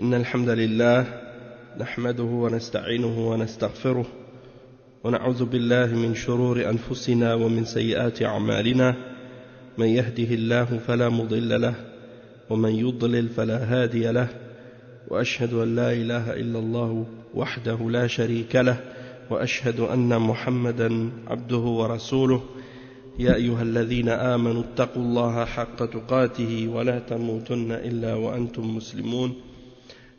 إن الحمد لله نحمده ونستعينه ونستغفره ونعوذ بالله من شرور أنفسنا ومن سيئات أعمالنا من يهده الله فلا مضل له ومن يضلل فلا هادي له وأشهد أن لا إله إلا الله وحده لا شريك له وأشهد أن محمدا عبده ورسوله يا أيها الذين آمنوا اتقوا الله حق تقاته ولا تموتن إلا وأنتم مسلمون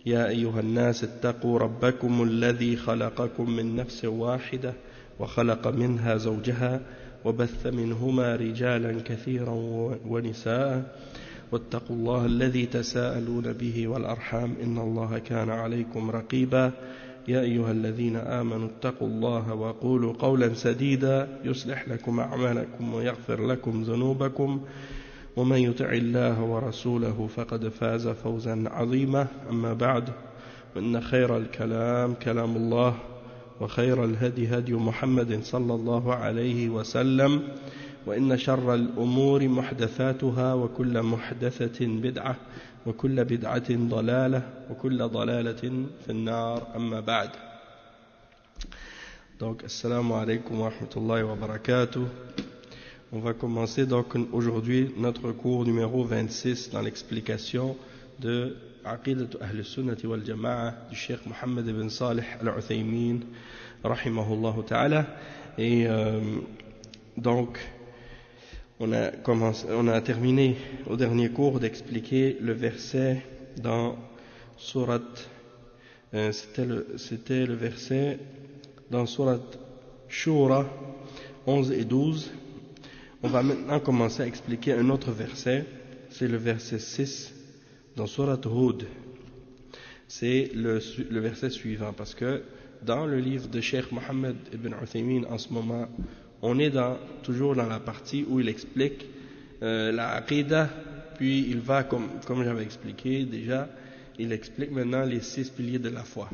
يا أيها الناس اتقوا ربكم الذي خلقكم من نفس واحدة وخلق منها زوجها وبث منهما رجالا كثيرا ونساء واتقوا الله الذي تساءلون به والأرحام إن الله كان عليكم رقيبا يا أيها الذين آمنوا اتقوا الله وقولوا قولا سديدا يصلح لكم أعمالكم ويغفر لكم ذنوبكم ومن يطع الله ورسوله فقد فاز فوزا عظيما أما بعد وإن خير الكلام كلام الله وخير الهدي هدي محمد صلى الله عليه وسلم وإن شر الأمور محدثاتها وكل محدثة بدعة وكل بدعة ضلالة وكل ضلالة في النار أما بعد. Donc, assalamu alaikum wa rahmatullahi wa barakatuh. On va commencer donc aujourd'hui notre cours numéro 26 dans l'explication de Aqidat Ahl Sunnati wal Jama'a du Cheikh Mohammed ibn Salih al-Uthaymin rahimahullah ta'ala. Et donc on a terminé au dernier cours d'expliquer le verset dans Surat, c'était le verset dans Surat Shura 11 et 12. On va maintenant commencer à expliquer un autre verset, c'est le verset 6 dans Surat Hud. C'est le verset suivant, parce que dans le livre de Cheikh Mohammed ibn Uthaymin en ce moment, on est toujours dans la partie où il explique la aqidah, puis il va, comme j'avais expliqué déjà, il explique maintenant les 6 piliers de la foi.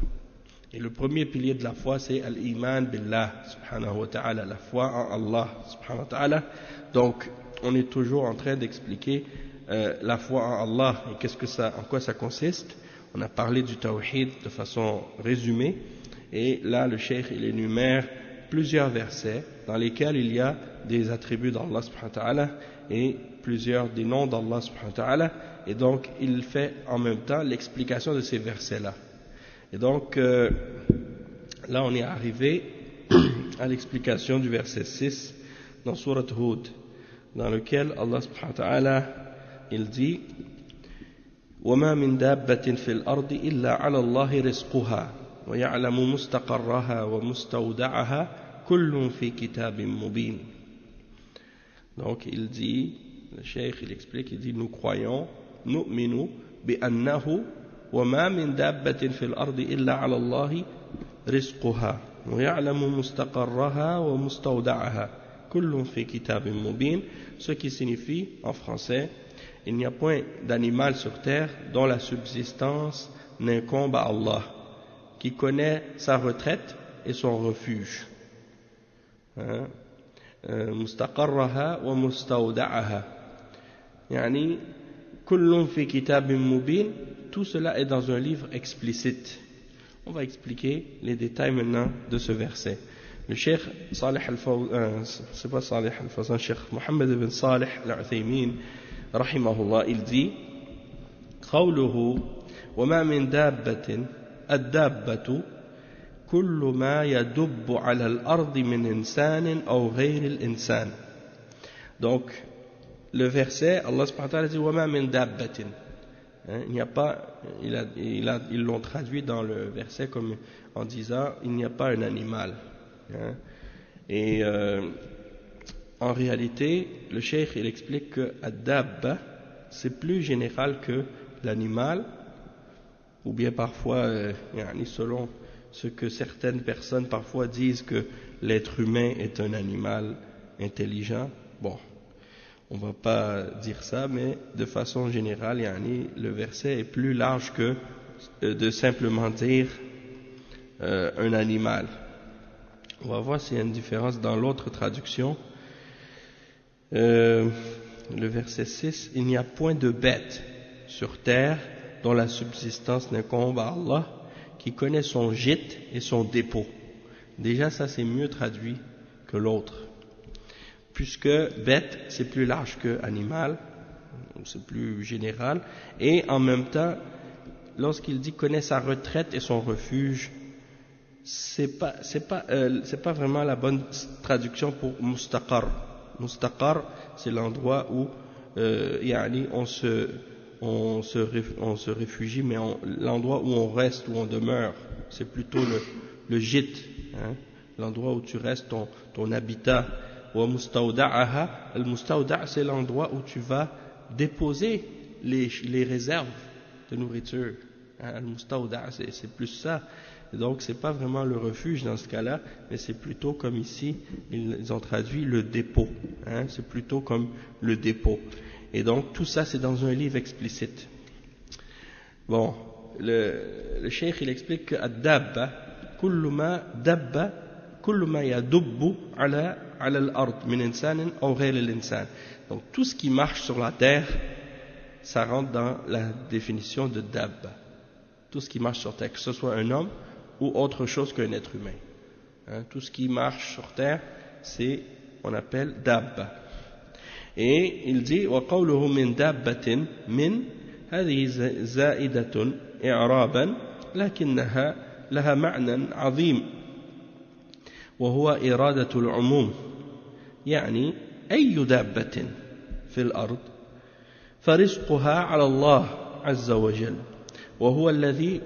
Et le premier pilier de la foi, c'est al-iman billah, subhanahu wa ta'ala, la foi en Allah, subhanahu wa ta'ala. Donc, on est toujours en train d'expliquer la foi en Allah et en quoi ça consiste. On a parlé du tawhid de façon résumée, et là, le cheikh, il énumère plusieurs versets dans lesquels il y a des attributs d'Allah subhanahu wa ta'ala et plusieurs des noms d'Allah subhanahu wa ta'ala, et donc il fait en même temps l'explication de ces versets-là. Et donc là on est arrivé à l'explication du verset 6 dans Surat Hud, dans lequel Allah subhanahu wa ta'ala il dit وَمَا مِن دَابَّةٍ فِي الْأَرْضِ إِلَّا عَلَى اللَّهِ رِزْقُهَا وَيَعْلَمُ مُسْتَقَرَّهَا وَمُسْتَوْدَعَهَا كُلٌّ فِي كِتَابٍ مُبِينٍ. Donc il dit, le cheikh il explique, il dit nous croyons, نُؤْمِنُ بِأَنَّهُ وَمَا مِن دَابَّةٍ فِي الْأَرْضِ إِلَّا عَلَى اللَّهِ رِزْقُهَا وَيَعْلَمُ مُسْتَقَرَّهَا وَمُسْتَوْدَعَهَا كُلٌّ فِي كِتَابٍ مُبِينٍ, ce qui signifie en français, il n'y a point d'animal sur terre dont la subsistance n'incombe à Allah, qui connaît sa retraite et son refuge. مستقرها ومستودعها يعني كل في كتاب مبين, tout cela est dans un livre explicite. On va expliquer les détails maintenant de ce verset. Le cheikh Salih al-Fawzan, c'est pas Salih al-Fawzan, cheikh Mohammed ibn Salih al-Uthaymin rahimahullah, il dit قوله وما من دابة الدابة كل ما يدب على الأرض من إنسان أو غير الإنسان. Donc le verset, Allah subhanahu wa ta'ala dit وما من دابة, il n'y a pas, ils l'ont traduit dans le verset comme en disant il n'y a pas un animal, et en réalité le cheikh il explique que ad-dabba c'est plus général que l'animal, ou bien parfois selon ce que certaines personnes parfois disent que l'être humain est un animal intelligent. Bon, on ne va pas dire ça, mais de façon générale, le verset est plus large que de simplement dire un animal. On va voir s'il y a une différence dans l'autre traduction. Le verset 6, il n'y a point de bête sur terre dont la subsistance n'incombe à Allah, qui connaît son gîte et son dépôt. Déjà ça c'est mieux traduit que l'autre, puisque bête c'est plus large que animal, c'est plus général, et en même temps lorsqu'il dit connaît sa retraite et son refuge, c'est pas vraiment la bonne traduction pour mustaqar. Mustaqar c'est l'endroit où on se réfugie, mais l'endroit où on reste, où on demeure, c'est plutôt le gîte, hein, l'endroit où tu restes, ton habitat. Wa mustawda'aha, al-mustawda' c'est l'endroit où tu vas déposer les réserves de nourriture. Hein, al-mustawda' c'est plus ça. Donc c'est pas vraiment le refuge dans ce cas-là, mais c'est plutôt comme ici, ils ont traduit le dépôt. Hein, c'est plutôt comme le dépôt. Et donc tout ça c'est dans un livre explicite. Bon, le cheikh il explique que ad-dabba kullu ma yadubbu ala al-ard min insanin aw ghayr al-insan. Donc tout ce qui marche sur la terre, ça rentre dans la définition de dabba. Tout ce qui marche sur terre, que ce soit un homme ou autre chose qu'un être humain. Hein, tout ce qui marche sur terre, on appelle dabba. Et il dit وقوله من دابة من هذه زائدة إعرابا لكنها لها معنى عظيم وهو إرادة العموم، يعني أي دابة في الأرض فرزقها على الله عز وجل وهو الذي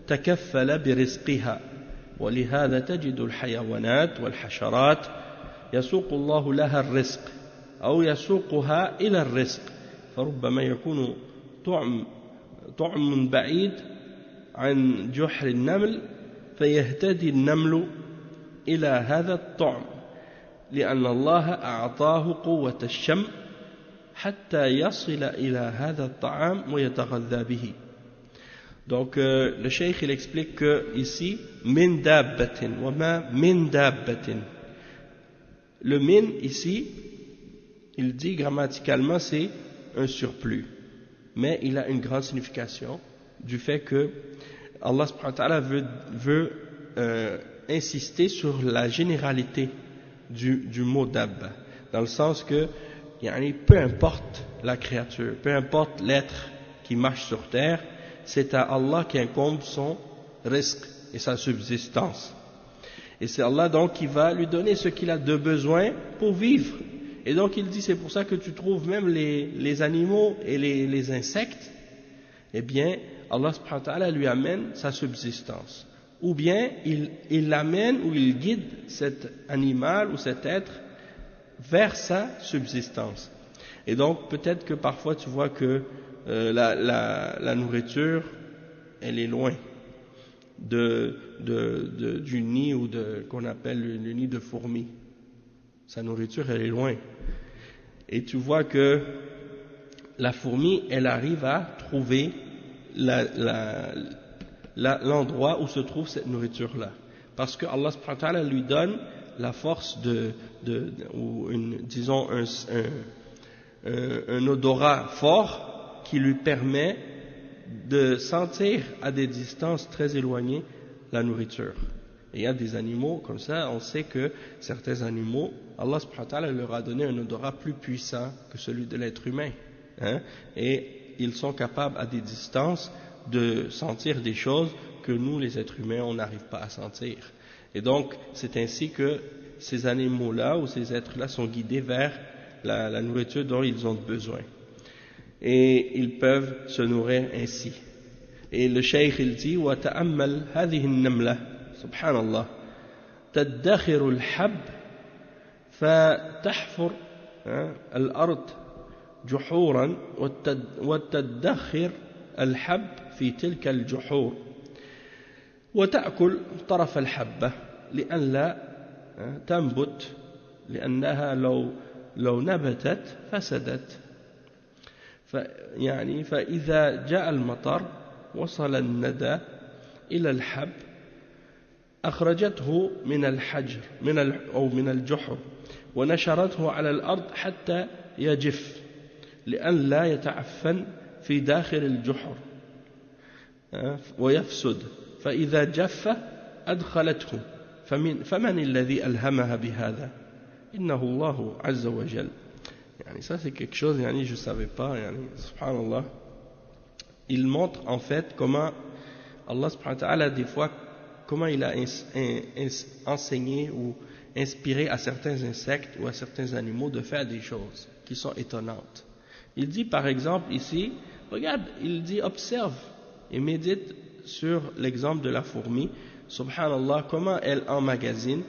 تكفل برزقها، ولهذا تجد الحيوانات والحشرات يسوق الله لها الرزق أو يسوقها إلى الرزق، فربما يكون طعم بعيد عن جحر النمل فيهتدي النمل إلى هذا الطعم لأن الله أعطاه قوة الشم حتى يصل إلى هذا الطعام ويتغذى به. Donc le cheikh il explique que ici min dabbatin wa ma min dabbatin, le min ici il dit grammaticalement c'est un surplus, mais il a une grande signification du fait que Allah subhanahu wa ta'ala veut insister sur la généralité du mot dabba, dans le sens que peu importe la créature, peu importe l'être qui marche sur terre, c'est à Allah qu'incombe son risque et sa subsistance. Et c'est Allah donc qui va lui donner ce qu'il a de besoin pour vivre. Et donc il dit, c'est pour ça que tu trouves même les animaux et les insectes, eh bien Allah subhanahu wa ta'ala lui amène sa subsistance. Ou bien il l'amène ou il guide cet animal ou cet être vers sa subsistance. Et donc peut-être que parfois tu vois que la nourriture elle est loin du nid ou qu'on appelle le nid de fourmis. Sa nourriture elle est loin. Et tu vois que la fourmi elle arrive à trouver l'endroit où se trouve cette nourriture-là. Parce que Allah subhanahu wa ta'ala lui donne la force disons un odorat fort qui lui permet de sentir à des distances très éloignées la nourriture. Et il y a des animaux comme ça, on sait que certains animaux, Allah subhanahu wa ta'ala leur a donné un odorat plus puissant que celui de l'être humain. Hein? Et ils sont capables à des distances de sentir des choses que nous, les êtres humains, on n'arrive pas à sentir. Et donc, c'est ainsi que ces animaux-là ou ces êtres-là sont guidés vers la nourriture dont ils ont besoin. Et ils peuvent se nourrir ainsi. Et le cheikh, il dit, وَتَأَمَّلْ هَذِهِ النَّمْلَةِ سبحان الله تدخر الحب فتحفر الأرض جحورا وتدخر الحب في تلك الجحور وتأكل طرف الحبة لئلا تنبت لأنها لو نبتت فسدت فإذا جاء المطر وصل الندى إلى الحب أخرجته من الحجر أو من الجحر ونشرته على الأرض حتى يجف لأن لا يتعفن في داخل الجحر ويفسد فإذا جف أدخلته فمن الذي ألهمها بهذا إنه الله عز وجل. يعني ça c'est quelque chose, yani, je ne savais pas, yani, subhanallah. Il montre en fait comment Allah subhanahu wa ta'ala des fois, comment il a enseigné ou inspiré à certains insectes ou à certains animaux de faire des choses qui sont étonnantes. Il dit par exemple ici, regarde, il dit observe et médite sur l'exemple de la fourmi, subhanallah, comment elle emmagasine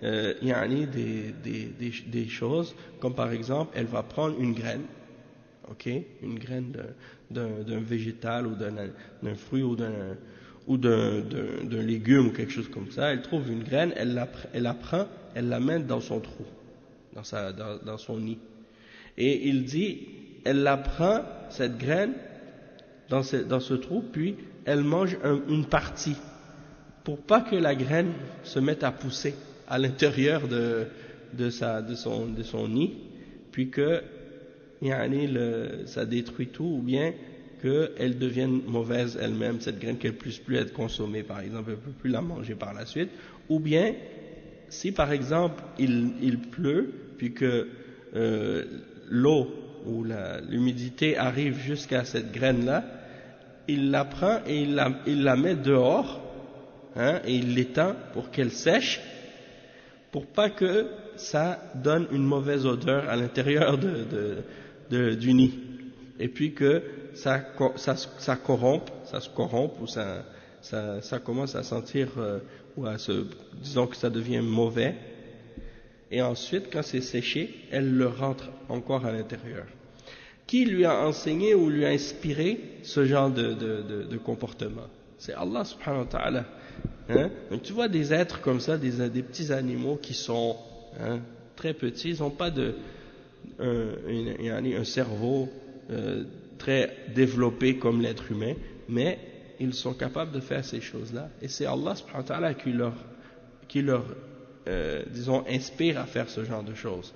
yani des choses, comme par exemple, elle va prendre une graine, ok, une graine d'un végétal ou d'un fruit ou d'un légume ou quelque chose comme ça, elle trouve une graine, elle la prend, elle la met dans son trou, dans son nid. Et il dit, elle la prend, cette graine, dans ce trou, puis elle mange une partie, pour pas que la graine se mette à pousser à l'intérieur de son nid, puis que ça détruit tout, ou bien qu'elle devienne mauvaise elle-même, cette graine, qu'elle ne puisse plus être consommée, par exemple, elle ne peut plus la manger par la suite, ou bien, si par exemple il pleut, puis que l'eau ou l'humidité arrive jusqu'à cette graine-là, il la prend et il la met dehors, et il l'étend pour qu'elle sèche, pour pas que ça donne une mauvaise odeur à l'intérieur du nid, et puis que ça se corrompe ou ça commence à sentir ou disons que ça devient mauvais, et ensuite quand c'est séché, elle le rentre encore à l'intérieur. Qui lui a enseigné ou lui a inspiré ce genre de comportement? C'est Allah subhanahu wa ta'ala. Donc tu vois des êtres comme ça, des petits animaux qui sont très petits, ils n'ont pas un cerveau très développé comme l'être humain, mais ils sont capables de faire ces choses-là. Et c'est Allah subhanahu wa ta'ala qui leur disons, inspire à faire ce genre de choses.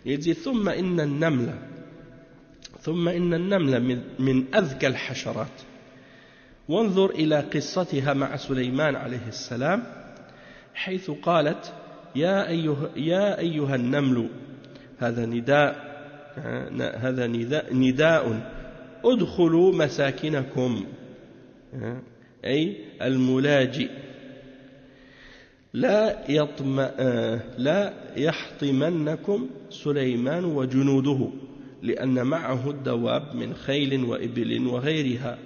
Il dit ثم إن النملة من أذكى الحشرات. وانظر إلى قصتها مع سليمان عليه السلام حيث قالت يا أيها النمل هذا نداء ادخلوا مساكنكم أي الملاجئ لا يحطمنكم سليمان وجنوده لأن معه الدواب من خيل وإبل وغيرها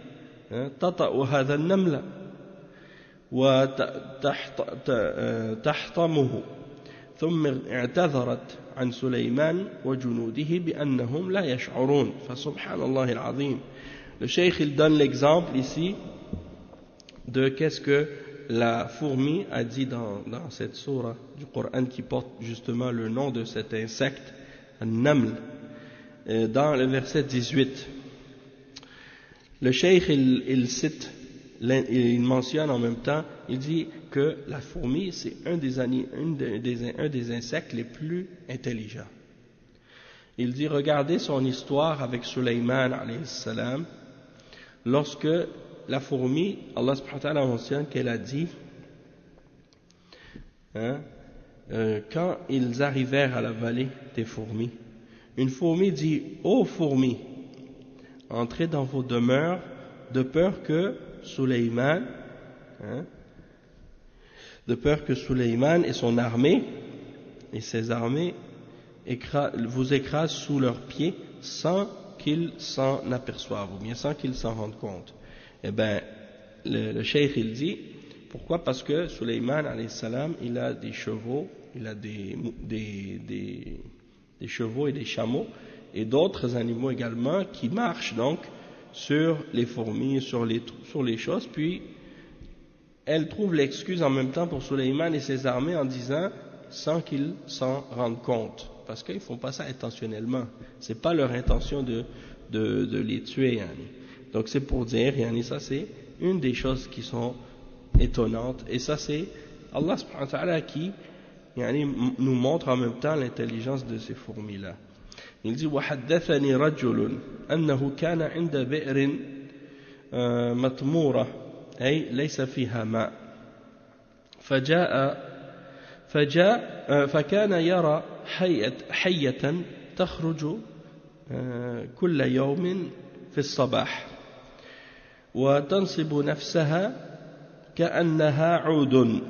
تطأ هذا النمل وتحطمه ثم اعتذرت عن سليمان وجنوده بأنهم لا يشعرون فسبحان الله العظيم. Le cheikh il donne l'exemple ici de qu'est-ce que la fourmi a dit dans cette sourate du Coran qui porte justement le nom de cet insecte, An-Naml, dans le verset 18. Le cheikh il cite, il mentionne en même temps, il dit que la fourmi c'est un des insectes les plus intelligents. Il dit, regardez son histoire avec Sulayman alayhi salam, lorsque la fourmi, Allah subhanahu wa ta'ala mentionne qu'elle a dit, quand ils arrivèrent à la vallée des fourmis, une fourmi dit, ô fourmis, entrez dans vos demeures de peur que Sulayman et son armée et ses armées vous écrasent sous leurs pieds sans qu'ils s'en aperçoivent ou bien sans qu'ils s'en rendent compte. Eh bien, le cheikh il dit, pourquoi? Parce que Sulayman alayhi salam, il a des chevaux, il a des chevaux et des chameaux et d'autres animaux également qui marchent donc sur les fourmis, sur les choses, puis elle trouve l'excuse en même temps pour Sulayman et ses armées en disant sans qu'ils s'en rendent compte, parce qu'ils ne font pas ça intentionnellement, c'est pas leur intention de les tuer, yani. Donc c'est pour dire, yani, ça c'est une des choses qui sont étonnantes, et ça c'est Allah subhanahu wa ta'ala qui yani, nous montre en même temps l'intelligence de ces fourmis là. Il dit وحدثني رجل أنه كان عند بئر مطمورة أي ليس فيها ماء. فكان يرى حية تخرج كل يوم في الصباح وتنصب نفسها كأنها عود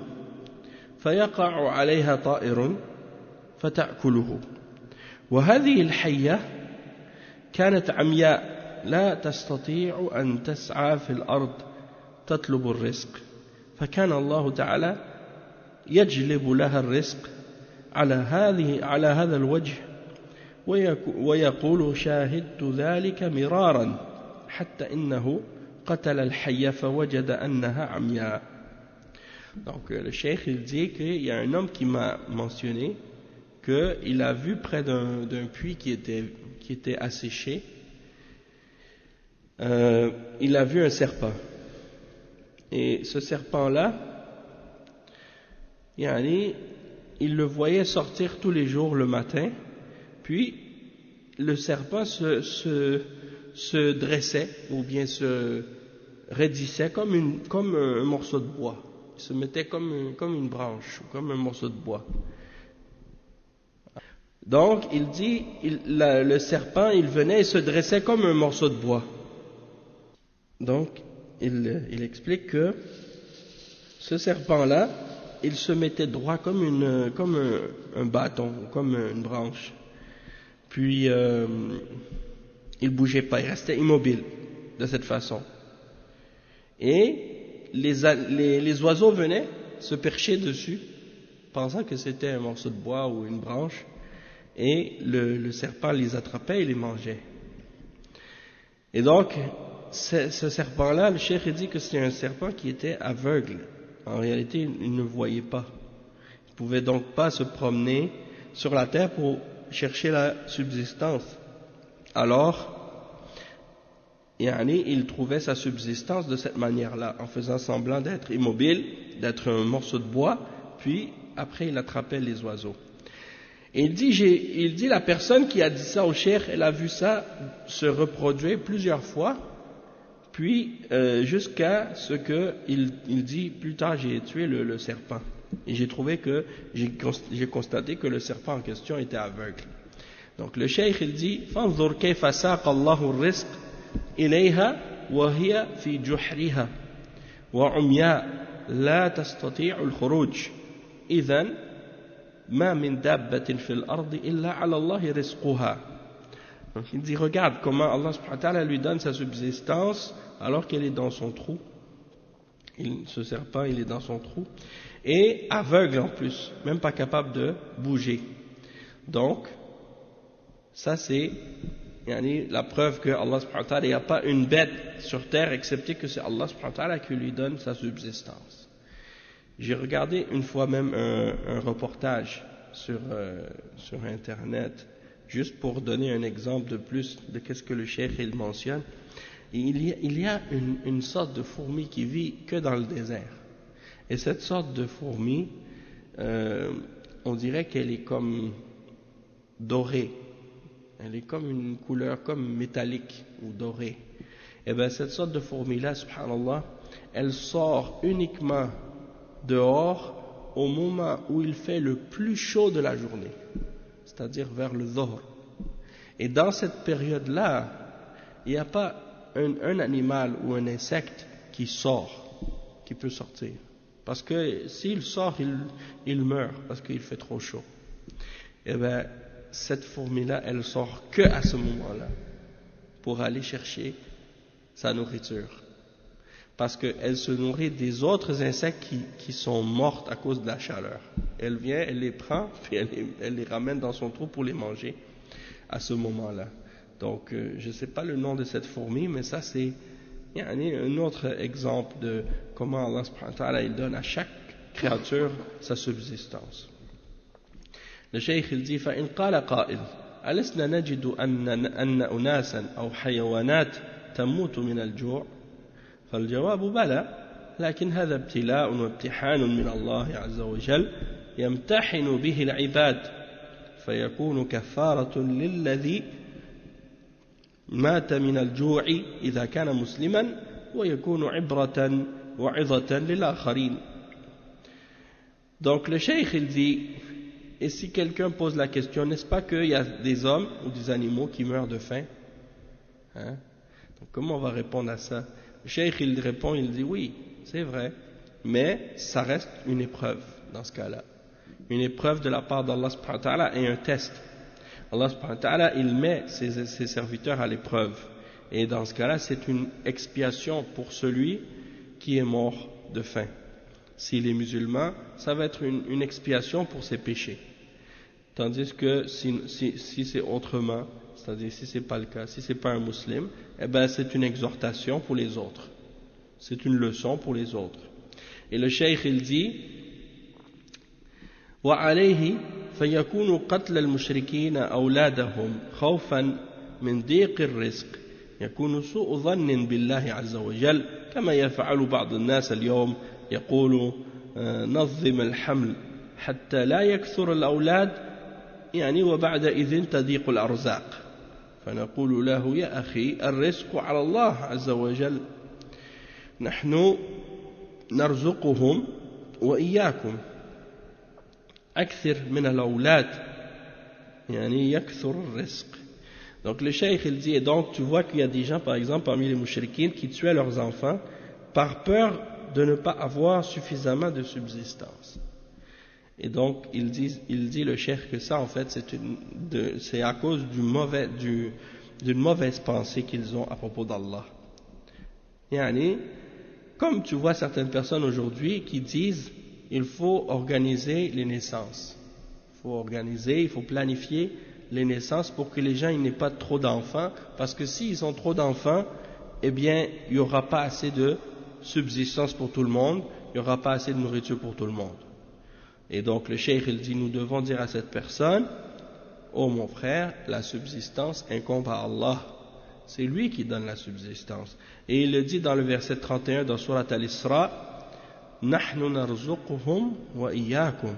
فيقع عليها طائر فتأكله. وهذه الحية كانت عمياء لا تستطيع أن تسعى في الأرض تطلب الرزق، فكان الله تعالى يجلب لها الرزق على هذا الوجه، ويقول شاهدت ذلك مرارا حتى إنه قتل الحية فوجد أنها عمياء. Donc le cheikh il dit qu'il y a un homme qui m'a mentionné qu'il a vu près d'un puits qui était asséché, il a vu un serpent. Et ce serpent-là, il le voyait sortir tous les jours le matin, puis le serpent se dressait ou bien se raidissait comme un morceau de bois. Il se mettait comme une branche, comme un morceau de bois. Donc, il dit, le serpent, il venait et se dressait comme un morceau de bois. Donc, il explique que ce serpent-là, il se mettait droit comme un bâton, comme une branche. Puis, il bougeait pas, il restait immobile de cette façon. Et les oiseaux venaient se percher dessus, pensant que c'était un morceau de bois ou une branche, et le serpent les attrapait et les mangeait. Et donc, ce serpent-là, le cheikh dit que c'est un serpent qui était aveugle. En réalité, il ne voyait pas. Il ne pouvait donc pas se promener sur la terre pour chercher la subsistance. Alors, il trouvait sa subsistance de cette manière-là, en faisant semblant d'être immobile, d'être un morceau de bois, puis après il attrapait les oiseaux. Et il dit la personne qui a dit ça au cheikh, elle a vu ça se reproduire plusieurs fois, puis jusqu'à ce qu'il dit plus tard j'ai tué le serpent. Et j'ai constaté que le serpent en question était aveugle. Donc le cheikh il dit فانظر كيف ساق الله الرزق إليها وهي في جحرها وعمياء لا تستطيع الخروج إذن ما من دابة في الأرض إلا على الله رزقها. Donc il dit regarde comment Allah subhanahu wa ta'ala lui donne sa subsistance alors qu'elle est dans son trou. Ce serpent il est dans son trou et aveugle en plus, même pas capable de bouger. Donc ça c'est la preuve que Allah subhanahu wa ta'ala, il n'y a pas une bête sur terre excepté que c'est Allah subhanahu wa ta'ala qui lui donne sa subsistance. J'ai regardé une fois même un reportage sur internet, juste pour donner un exemple de plus de qu'est-ce que le cheikh il mentionne. Il y a une sorte de fourmi qui vit que dans le désert. Et cette sorte de fourmi, on dirait qu'elle est comme dorée. Elle est comme une couleur comme métallique ou dorée. Et bien cette sorte de fourmi-là, subhanallah, elle sort uniquement dehors au moment où il fait le plus chaud de la journée, c'est-à-dire vers le dhuhr. Et dans cette période-là, il n'y a pas un animal ou un insecte qui sort, qui peut sortir. Parce que s'il sort, il meurt parce qu'il fait trop chaud. Et bien cette fourmi-là, elle sort que à ce moment-là pour aller chercher sa nourriture. Parce qu'elle se nourrit des autres insectes qui sont morts à cause de la chaleur. Elle vient, elle les prend, puis elle les ramène dans son trou pour les manger à ce moment-là. Donc, je ne sais pas le nom de cette fourmi, mais ça c'est un autre exemple de comment Allah subhanahu wa ta'ala il donne à chaque créature sa subsistance. Le cheikh il dit فإن قال قائل ألسنا نجد أن أناسا أو حيوانات تموت من الجوع فالجواب بلى لكن هذا ابتلاء وامتحان من الله عز وجل يمتحن به العباد فيكون كفارة للذي مات من الجوع إذا كان مسلما ويكون عبرة وعظة للآخرين. Donc le cheikh il dit, et si quelqu'un pose la question, n'est-ce pas qu'il y a des hommes ou des animaux qui meurent de faim, hein? Donc comment on va répondre à ça? Le cheikh il répond, il dit oui, c'est vrai, mais ça reste une épreuve dans ce cas-là, une épreuve de la part d'Allah subhanahu wa ta'ala et un test. Allah subhanahu wa ta'ala il met ses serviteurs à l'épreuve, et dans ce cas-là c'est une expiation pour celui qui est mort de faim. S'il est musulman, ça va être une expiation pour ses péchés. Tandis que si c'est autrement, c'est-à-dire si c'est pas le cas, si c'est pas un musulman, eh ben c'est une exhortation pour les autres. C'est une leçon pour les autres. Et le cheikh il dit, وعليه فيكون قتل المشركين أولادهم خوفا من ضيق الرزق يكون سوء ظن بالله عز وجل كما يفعل بعض الناس اليوم يقول نظم الحمل حتى لا يكثر الأولاد يعني وبعد إذن تضيق الأرزاق فنقول له يا أخي الرزق على الله عز وجل نحن نرزقهم وإياكم أكثر من الأولاد يعني يكثر الرزق. Donc le cheikh il dit, et donc tu vois qu'il y a des gens par exemple parmi les mouchrikines qui tuaient leurs enfants par peur de ne pas avoir suffisamment de subsistance. Et donc il dit le cheikh que ça en fait c'est à cause d'une mauvaise pensée qu'ils ont à propos d'Allah. Yani, comme tu vois certaines personnes aujourd'hui qui disent il faut organiser les naissances, il faut planifier les naissances pour que les gens n'aient pas trop d'enfants, parce que s'ils ont trop d'enfants, eh bien il n'y aura pas assez de subsistance pour tout le monde, il n'y aura pas assez de nourriture pour tout le monde. Et donc le cheikh il dit, nous devons dire à cette personne, oh mon frère, la subsistance incombe à Allah, c'est lui qui donne la subsistance. Et il le dit dans le verset 31 dans Surat Al-Isra, nahnu narzuquhum wa iyyakum.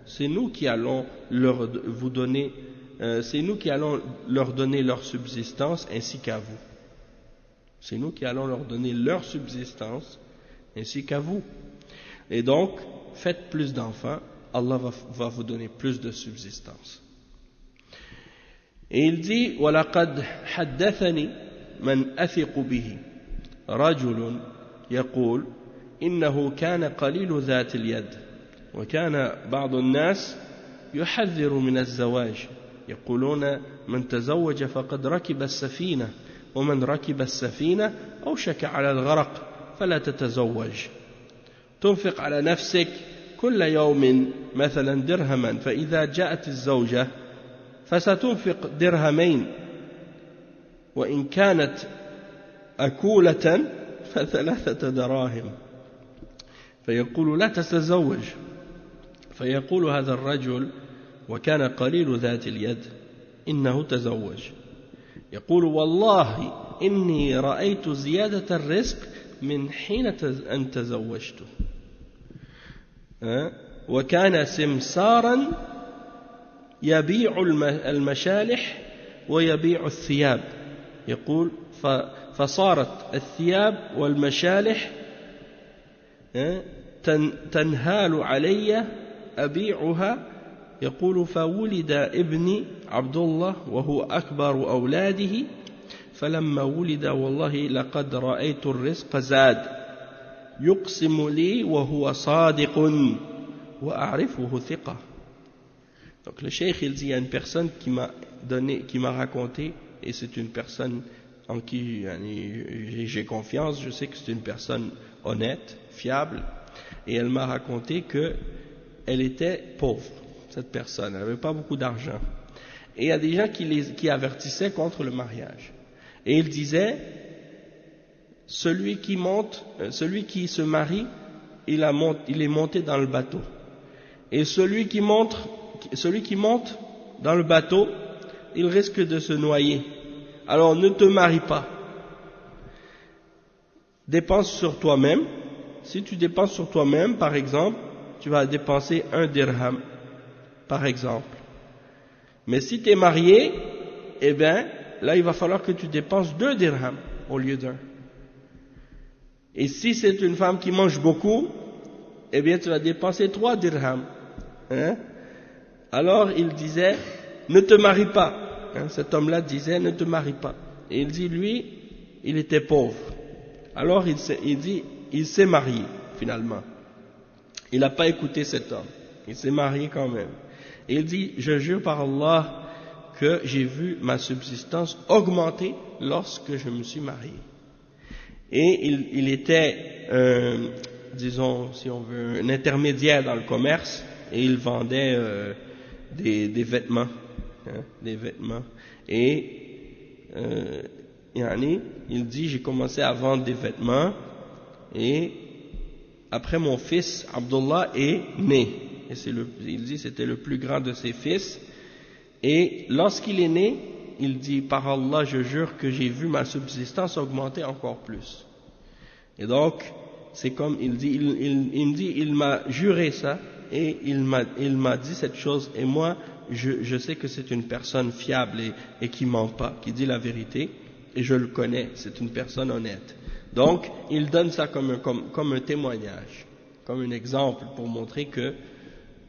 C'est nous qui allons leur donner leur subsistance ainsi qu'à vous. C'est nous qui allons leur donner leur subsistance ainsi qu'à vous. Et donc, faites plus d'enfants, Allah va vous donner plus de subsistance. Et il dit, وَلَقَدْ حَدَّثَنِي مَنْ أَثِقُ بِهِ رَجُلٌ يقول إنه كان قليل ذات اليد وكان بعض الناس يحذر من الزواج يقولون من تزوج فقد ركب السفينة ومن ركب السفينة أوشك على الغرق فلا تتزوج تنفق على نفسك كل يوم مثلا درهما فإذا جاءت الزوجة فستنفق درهمين وإن كانت أكولة فثلاثة دراهم فيقول لا تتزوج فيقول هذا الرجل وكان قليل ذات اليد إنه تزوج يقول والله إني رأيت زيادة الرزق من حين أن تزوجته وكان سمسارا يبيع المشالح ويبيع الثياب يقول فصارت الثياب والمشالح تنهال علي أبيعها يقول فولد ابني عبد الله وهو أكبر أولاده فلما ولد والله لقد رأيت الرزق زاد يقسم لي وهو صادق وأعرفه ثقة. Donc le cheikh il dit, il y a une personne qui m'a raconté, et c'est une personne en qui j'ai confiance, je sais que c'est une personne honnête, fiable, et elle m'a raconté qu'elle était pauvre, cette personne, elle n'avait pas beaucoup d'argent. Et il y a des gens qui avertissaient contre le mariage. Et il disait, celui qui se marie, il est monté dans le bateau. Et celui qui monte dans le bateau, il risque de se noyer. Alors ne te marie pas. Dépense sur toi-même. Si tu dépenses sur toi-même, par exemple, tu vas dépenser 1 dirham, par exemple. Mais si tu es marié, eh bien, là, il va falloir que tu dépenses 2 dirhams au lieu d'1. Et si c'est une femme qui mange beaucoup, eh bien tu vas dépenser 3 dirhams. Hein? Alors il disait, ne te marie pas. Hein? Cet homme-là disait, ne te marie pas. Et il dit, lui, il était pauvre. Alors il dit, il s'est marié finalement. Il n'a pas écouté cet homme. Il s'est marié quand même. Et il dit, je jure par Allah que j'ai vu ma subsistance augmenter lorsque je me suis marié. Et il était, disons, si on veut, un intermédiaire dans le commerce, et il vendait des vêtements, hein, des vêtements. Et il dit, j'ai commencé à vendre des vêtements, et après mon fils Abdullah est né. Et il dit, c'était le plus grand de ses fils. Et lorsqu'il est né, il dit, par Allah, je jure que j'ai vu ma subsistance augmenter encore plus. Et donc, c'est comme il dit, il m'a juré ça, et il m'a dit cette chose, et moi, je sais que c'est une personne fiable et qui ment pas, qui dit la vérité, et je le connais, c'est une personne honnête. Donc, il donne ça comme un témoignage, comme un exemple pour montrer que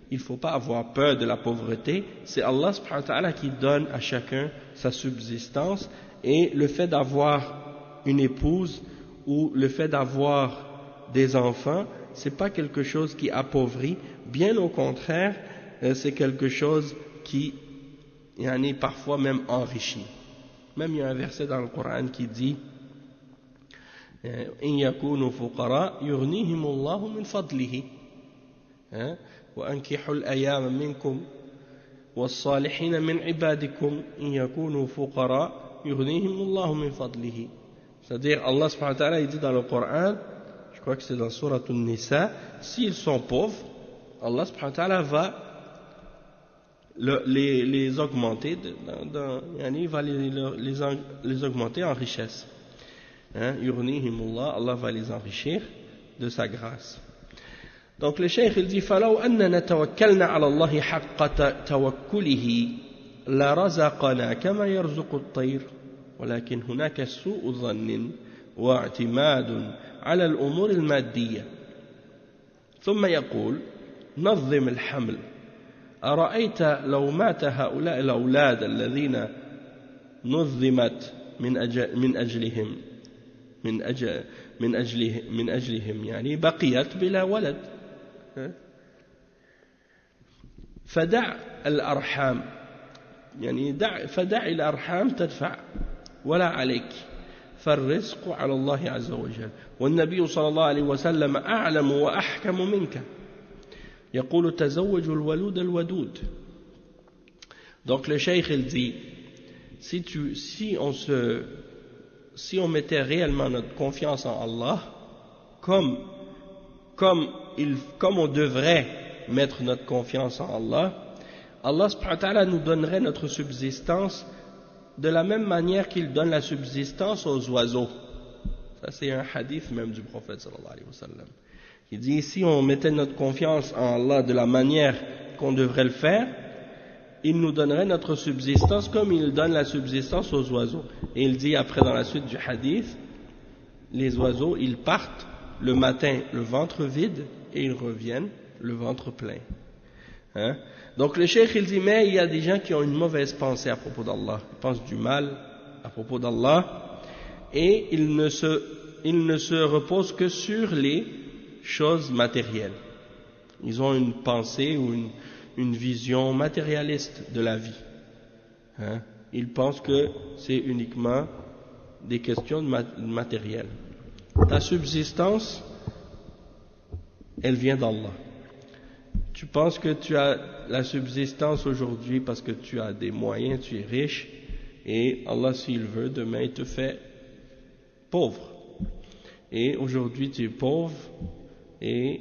il ne faut pas avoir peur de la pauvreté. C'est Allah subhanahu wa ta'ala qui donne à chacun sa subsistance, et le fait d'avoir une épouse ou le fait d'avoir des enfants, c'est pas quelque chose qui appauvrit, bien au contraire, c'est quelque chose qui parfois même enrichit. Même il y a un verset dans le Coran qui dit إن يكونوا فقراء يغنيهم الله من فضله وأنكحوا الأيام منكم والصالحين من عبادكم إن يكونوا فقراء يغنيهم الله من فضله. C'est-à-dire Allah subhanahu wa ta'ala il dit dans le Coran, je crois que c'est dans Surat An-Nisa, s'ils sont pauvres, Allah subhanahu wa ta'ala va les augmenter, il va les augmenter en richesse. Yurnihimullah, Allah va les enrichir de sa grâce. Donc le cheikh il dit فلو أننا توكلنا على الله حق توكله لرزقنا كما يرزق الطير ولكن هناك سوء ظن واعتماد على الأمور المادية. ثم يقول نظم الحمل أرأيت لو مات هؤلاء الأولاد الذين نظمت من أجلهم يعني بقيت بلا ولد فدع الأرحام يعني فدع الأرحام تدفع ولا عليك فالرزق على الله عز وجل والنبي صلى الله عليه وسلم أعلم وأحكم منك يقول تزوج الولود الودود. Donc le cheikh il dit si on mettait réellement notre confiance en Allah comme on devrait mettre notre confiance en Allah, Allah subhanahu wa ta'ala nous donnerait notre subsistance de la même manière qu'il donne la subsistance aux oiseaux. Ça c'est un hadith même du prophète sallallahu alayhi wa sallam. Il dit si on mettait notre confiance en Allah de la manière qu'on devrait le faire, il nous donnerait notre subsistance comme il donne la subsistance aux oiseaux. Et il dit après dans la suite du hadith, les oiseaux ils partent le matin le ventre vide et ils reviennent le ventre plein. Donc le cheikh il dit mais il y a des gens qui ont une mauvaise pensée à propos d'Allah, ils pensent du mal à propos d'Allah et ils ne se reposent que sur les choses matérielles. Ils ont une pensée ou une vision matérialiste de la vie. Ils pensent que c'est uniquement des questions matérielles. Ta subsistance, elle vient d'Allah. Tu penses que tu as la subsistance aujourd'hui parce que tu as des moyens, tu es riche, et Allah, s'il veut, demain, il te fait pauvre. Et aujourd'hui, tu es pauvre, et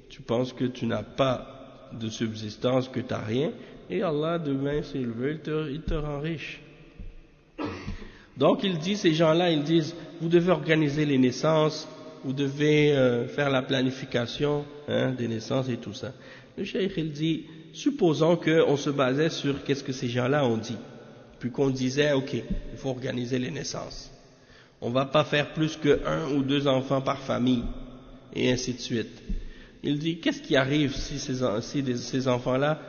tu penses que tu n'as pas de subsistance, que tu n'as rien, et Allah, demain, s'il veut, il te rend riche. Donc, il dit, ces gens-là, ils disent, vous devez organiser les naissances, vous devez faire la planification des naissances et tout ça. Le cheikh, il dit, supposons qu'on se basait sur qu'est-ce que ces gens-là ont dit, puis qu'on disait, ok, il faut organiser les naissances. On ne va pas faire plus que 1 ou 2 enfants par famille, et ainsi de suite. Il dit, qu'est-ce qui arrive si ces enfants-là,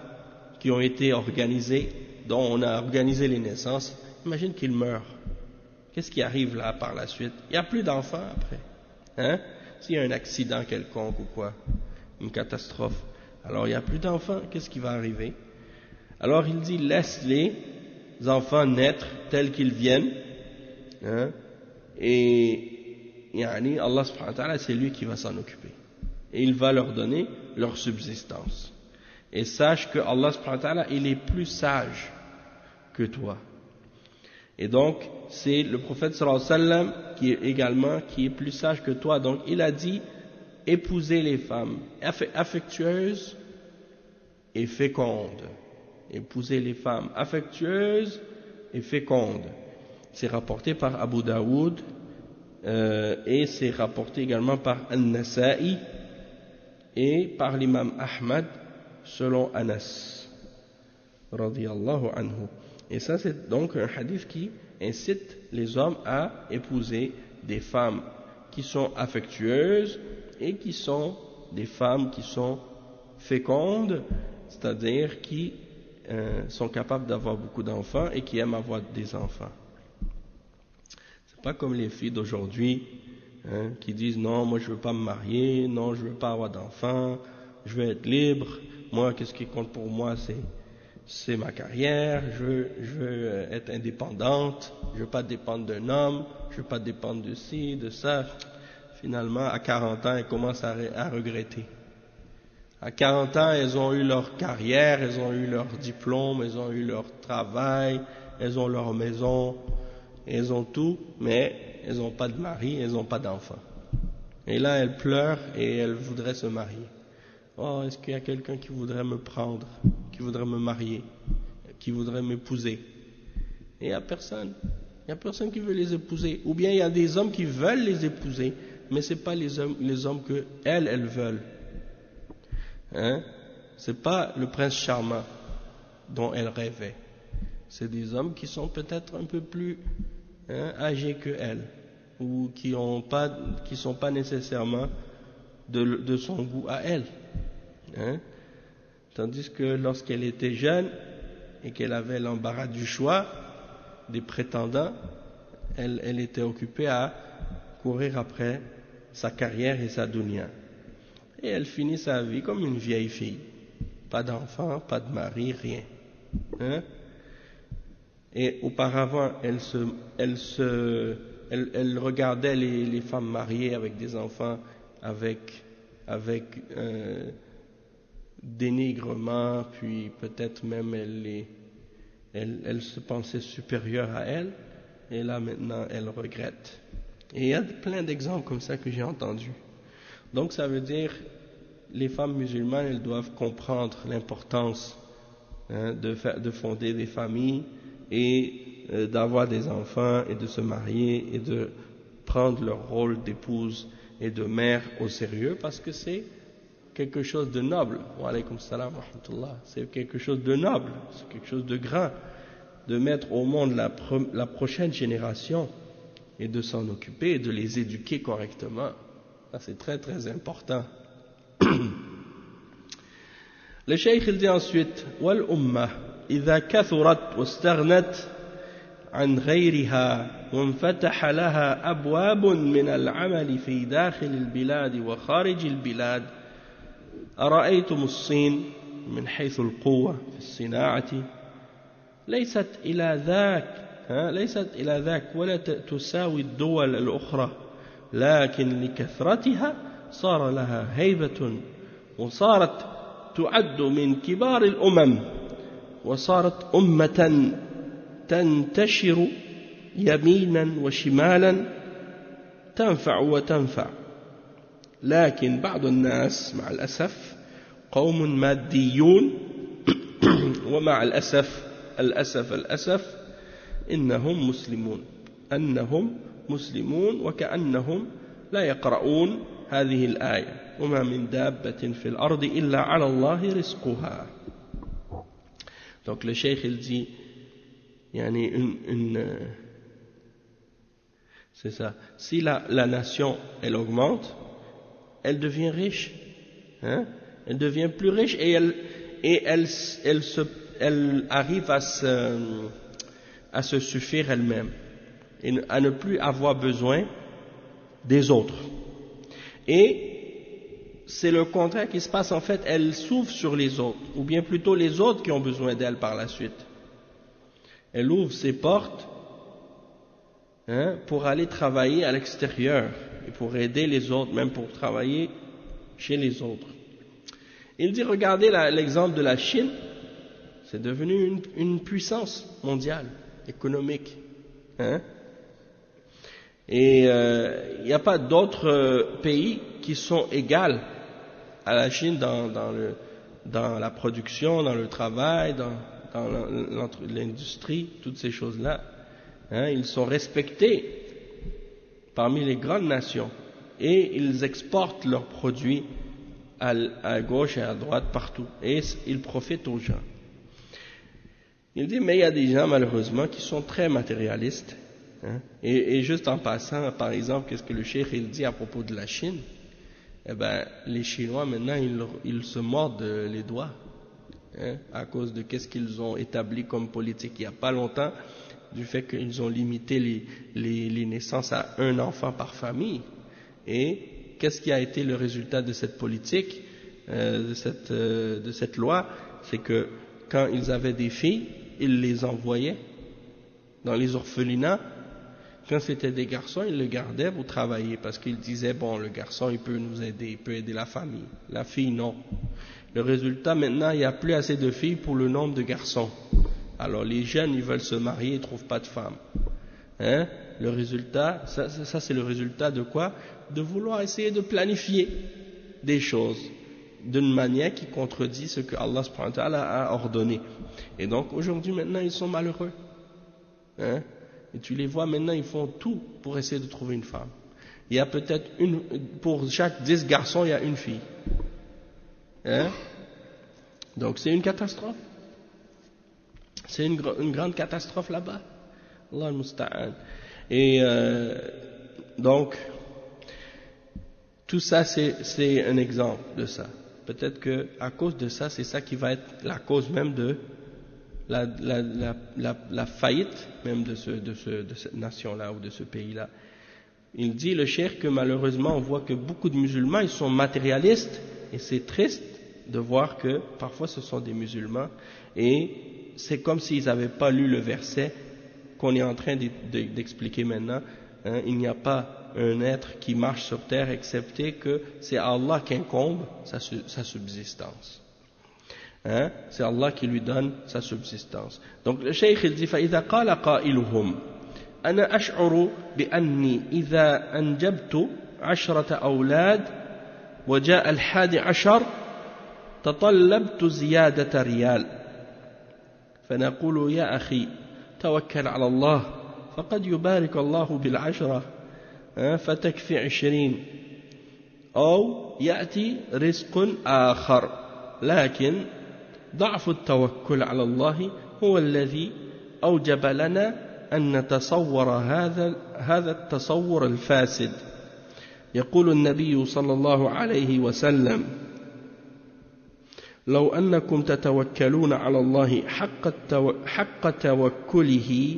qui ont été organisés, dont on a organisé les naissances, imagine qu'ils meurent. Qu'est-ce qui arrive là par la suite? Il n'y a plus d'enfants après. Hein? S'il y a un accident quelconque ou quoi, une catastrophe, alors il n'y a plus d'enfants, qu'est-ce qui va arriver? Alors il dit, laisse les enfants naître tels qu'ils viennent, hein? Et Allah subhanahu wa ta'ala, c'est lui qui va s'en occuper. Et il va leur donner leur subsistance. Et sache que Allah subhanahu wa ta'ala, il est plus sage que toi. Et donc, c'est le prophète sallallahu alayhi wa sallam qui est plus sage que toi. Donc, il a dit, épousez les femmes affectueuses et fécondes. Épousez les femmes affectueuses et fécondes. C'est rapporté par Abu Daoud et c'est rapporté également par An-Nasa'i et par l'imam Ahmad selon Anas radiyallahu anhu. Et ça c'est donc un hadith qui incite les hommes à épouser des femmes qui sont affectueuses et qui sont des femmes qui sont fécondes, c'est-à-dire qui sont capables d'avoir beaucoup d'enfants et qui aiment avoir des enfants. C'est pas comme les filles d'aujourd'hui qui disent non, moi je veux pas me marier, non je veux pas avoir d'enfants, je veux être libre, moi qu'est-ce qui compte pour moi c'est ma carrière, je veux être indépendante, je veux pas dépendre d'un homme, je veux pas dépendre de ci, de ça. Finalement à 40 ans elles commencent à regretter. À 40 ans, elles ont eu leur carrière, elles ont eu leur diplôme, elles ont eu leur travail, elles ont leur maison, elles ont tout, mais elles n'ont pas de mari, elles n'ont pas d'enfants. Et là, elles pleurent et elles voudraient se marier. Oh, est-ce qu'il y a quelqu'un qui voudrait me prendre, qui voudrait me marier, qui voudrait m'épouser? Et il n'y a personne. Il n'y a personne qui veut les épouser. Ou bien il y a des hommes qui veulent les épouser, mais ce n'est pas les hommes que elles veulent. C'est pas le prince charmant dont elle rêvait. C'est des hommes qui sont peut-être un peu plus âgés que elle, ou qui sont pas nécessairement de son goût à elle. Tandis que lorsqu'elle était jeune et qu'elle avait l'embarras du choix des prétendants, elle était occupée à courir après sa carrière et sa dunya. Et elle finit sa vie comme une vieille fille. Pas d'enfant, pas de mari, rien. Et auparavant, elle regardait les femmes mariées avec des enfants avec dénigrement, puis peut-être même elle se pensait supérieure à elle, et là maintenant elle regrette. Et il y a plein d'exemples comme ça que j'ai entendus. Donc ça veut dire, les femmes musulmanes, elles doivent comprendre l'importance de fonder des familles et d'avoir des enfants et de se marier et de prendre leur rôle d'épouse et de mère au sérieux, parce que c'est quelque chose de noble. Wa alaykum salam wa rahmatullah. C'est quelque chose de noble, c'est quelque chose de grand, de mettre au monde la prochaine génération et de s'en occuper et de les éduquer correctement. Ça, c'est très très important. Le cheikh il dit ensuite, wal ummah idha kathurat wastaghnat عن غيرها وانفتح لها أبواب من العمل في داخل البلاد وخارج البلاد. أرأيتم الصين من حيث القوة في الصناعة ليست إلى ذاك ولا تساوي الدول الأخرى، لكن لكثرتها صار لها هيبة وصارت تعد من كبار الأمم، وصارت أمة تنتشر يمينا وشمالا تنفع وتنفع. لكن بعض الناس مع الأسف قوم ماديون ومع الأسف إنهم مسلمون وكأنهم لا يقرؤون هذه الآية وما من دابة في الأرض إلا على الله رزقها. Donc le cheikh il dit, C'est ça. Si la nation, elle augmente, elle devient riche. Hein? Elle devient plus riche et elle arrive à se suffire elle-même et à ne plus avoir besoin des autres. Et c'est le contraire qui se passe, en fait, elle s'ouvre sur les autres, ou bien plutôt les autres qui ont besoin d'elle par la suite. Elle ouvre ses portes pour aller travailler à l'extérieur et pour aider les autres, même pour travailler chez les autres. Il dit, regardez l'exemple de la Chine, c'est devenu une puissance mondiale, économique. Et il n'y a pas d'autres pays qui sont égaux à la Chine dans la production, dans le travail, dans l'industrie, toutes ces choses-là. Ils sont respectés parmi les grandes nations et ils exportent leurs produits à gauche et à droite partout et ils profitent aux gens. Il dit, mais il y a des gens malheureusement qui sont très matérialistes. Et juste en passant, par exemple, qu'est-ce que le cheikh il dit à propos de la Chine? Eh ben, les Chinois maintenant ils se mordent les doigts à cause de qu'est-ce qu'ils ont établi comme politique il n'y a pas longtemps, du fait qu'ils ont limité les naissances à un enfant par famille. Et qu'est-ce qui a été le résultat de cette politique, de cette loi? C'est que quand ils avaient des filles, ils les envoyaient dans les orphelinats. Quand c'était des garçons, ils le gardaient pour travailler parce qu'ils disaient, bon, le garçon, il peut nous aider, il peut aider la famille. La fille, non. Le résultat, maintenant, il n'y a plus assez de filles pour le nombre de garçons. Alors, les jeunes, ils veulent se marier, ils ne trouvent pas de femmes. Le résultat, ça c'est le résultat de quoi? De vouloir essayer de planifier des choses d'une manière qui contredit ce que Allah subhanahu wa ta'ala a ordonné. Et donc, aujourd'hui, maintenant, ils sont malheureux. Et tu les vois maintenant, ils font tout pour essayer de trouver une femme. Il y a peut-être pour chaque 10 garçons, il y a une fille. Donc c'est une catastrophe. C'est une grande catastrophe là-bas. Allah al-Musta'an. Et donc, tout ça, c'est un exemple de ça. Peut-être que à cause de ça, c'est ça qui va être la cause même de la faillite même de cette nation-là ou de ce pays-là. Il dit, le cheikh, que malheureusement on voit que beaucoup de musulmans ils sont matérialistes et c'est triste de voir que parfois ce sont des musulmans et c'est comme s'ils n'avaient pas lu le verset qu'on est en train d'expliquer maintenant. Il n'y a pas un être qui marche sur terre excepté que c'est Allah qui incombe sa subsistance. C'est Allah qui lui donne sa subsistance. Donc le cheikh il dit فإذا قال قائلهم أنا أشعر بأني إذا أنجبت 10 أولاد وجاء 11 تطلبت زيادة ريال فنقول يا أخي توكل على الله فقد يبارك الله ب10 فتكفي 20 أو يأتي رزق آخر لكن ضعف التوكل على الله هو الذي أوجب لنا أن نتصور هذا التصور الفاسد. يقول النبي صلى الله عليه وسلم لو أنكم تتوكلون على الله حق توكله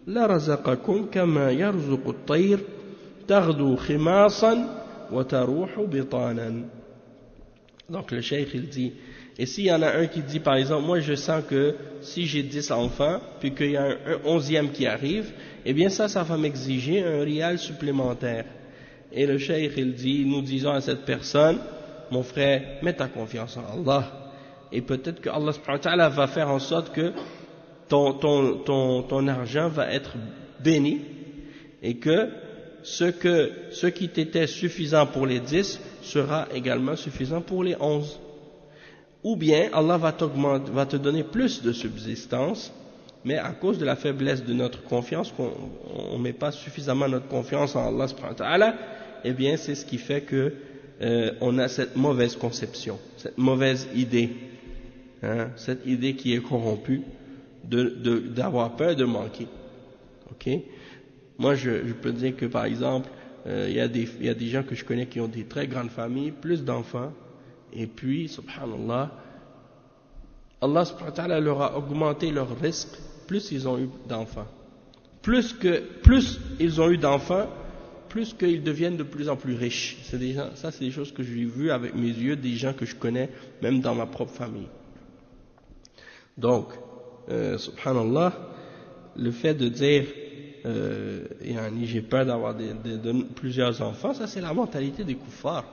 لرزقكم كما يرزق الطير تغدو خماصا وتروح بطانا. Donc le cheikh il dit, et s'il y en a un qui dit par exemple, moi je sens que si j'ai 10 enfants, puis qu'il y a un 11e qui arrive, eh bien ça va m'exiger un rial supplémentaire. Et le cheikh il dit, nous disons à cette personne, mon frère, mets ta confiance en Allah, et peut-être que Allah subhanahu wa ta'ala va faire en sorte que ton argent va être béni, et que ce qui t'était suffisant pour les 10 sera également suffisant pour les 11. Ou bien Allah va te donner plus de subsistance, mais à cause de la faiblesse de notre confiance, qu'on ne met pas suffisamment notre confiance en Allah subhanahu wa ta'ala, eh bien c'est ce qui fait que on a cette mauvaise conception, cette mauvaise idée, cette idée qui est corrompue d'avoir peur de manquer. Ok? Moi, je peux dire que, par exemple, il y a des gens que je connais qui ont des très grandes familles, plus d'enfants, et puis, subhanallah, Allah subhanahu wa ta'ala leur a augmenté leur risque, plus ils ont eu d'enfants. Plus ils ont eu d'enfants, plus qu'ils deviennent de plus en plus riches. C'est des choses que j'ai vues avec mes yeux, des gens que je connais, même dans ma propre famille. Donc, subhanallah, le fait de dire j'ai peur d'avoir plusieurs enfants, ça c'est la mentalité des koufars.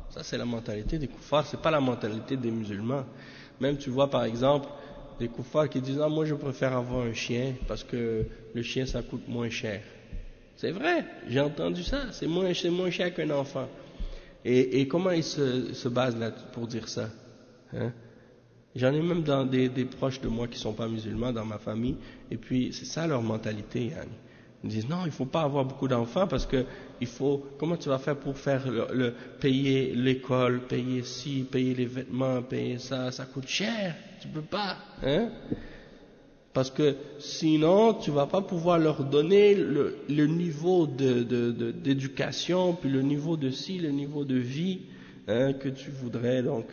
Ça c'est la mentalité des koufars, c'est pas la mentalité des musulmans. Même tu vois par exemple des koufars qui disent moi je préfère avoir un chien parce que le chien ça coûte moins cher. C'est vrai, j'ai entendu ça, c'est moins cher qu'un enfant. Et comment ils se basent là pour dire ça, hein? J'en ai même dans des proches de moi qui sont pas musulmans dans ma famille, et puis c'est ça leur mentalité, yani. Ils disent non, il faut pas avoir beaucoup d'enfants parce que comment tu vas faire pour faire payer l'école, payer ci, payer les vêtements, payer ça coûte cher, tu peux pas, hein? Parce que sinon tu vas pas pouvoir leur donner le niveau d'éducation, puis le niveau de ci, le niveau de vie, hein, que tu voudrais. Donc,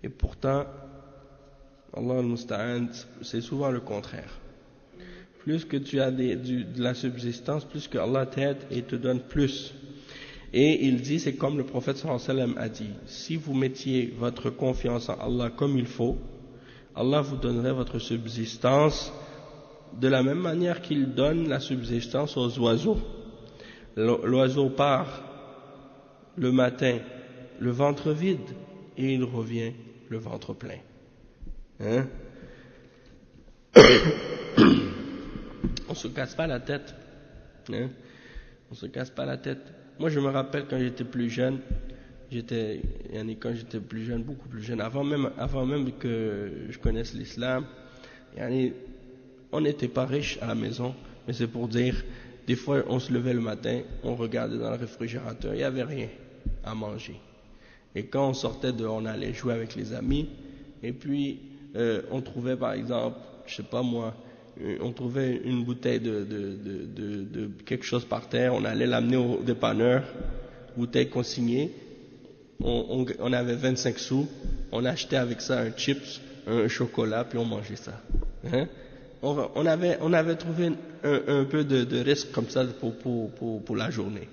et pourtant, Allah al-Musta'an, c'est souvent le contraire. Plus que tu as de la subsistance, plus que Allah t'aide et te donne plus. Et il dit, c'est comme le prophète sallallahu alayhi wa sallam a dit, si vous mettiez votre confiance en Allah comme il faut, Allah vous donnerait votre subsistance de la même manière qu'il donne la subsistance aux oiseaux. L'oiseau part le matin, le ventre vide, et il revient le ventre plein. Hein? On se casse pas la tête. Hein? On se casse pas la tête. Moi, je me rappelle quand j'étais plus jeune, beaucoup plus jeune, avant même que je connaisse l'islam, on n'était pas riche à la maison, mais c'est pour dire, des fois, on se levait le matin, on regardait dans le réfrigérateur, il n'y avait rien à manger. Et quand on sortait on allait jouer avec les amis, et puis on trouvait par exemple, je sais pas moi, on trouvait une bouteille de quelque chose par terre, on allait l'amener au dépanneur, bouteille consignée, on avait 25 sous, on achetait avec ça un chips, un chocolat, puis on mangeait ça. Hein? On avait trouvé un peu de risque comme ça pour la journée.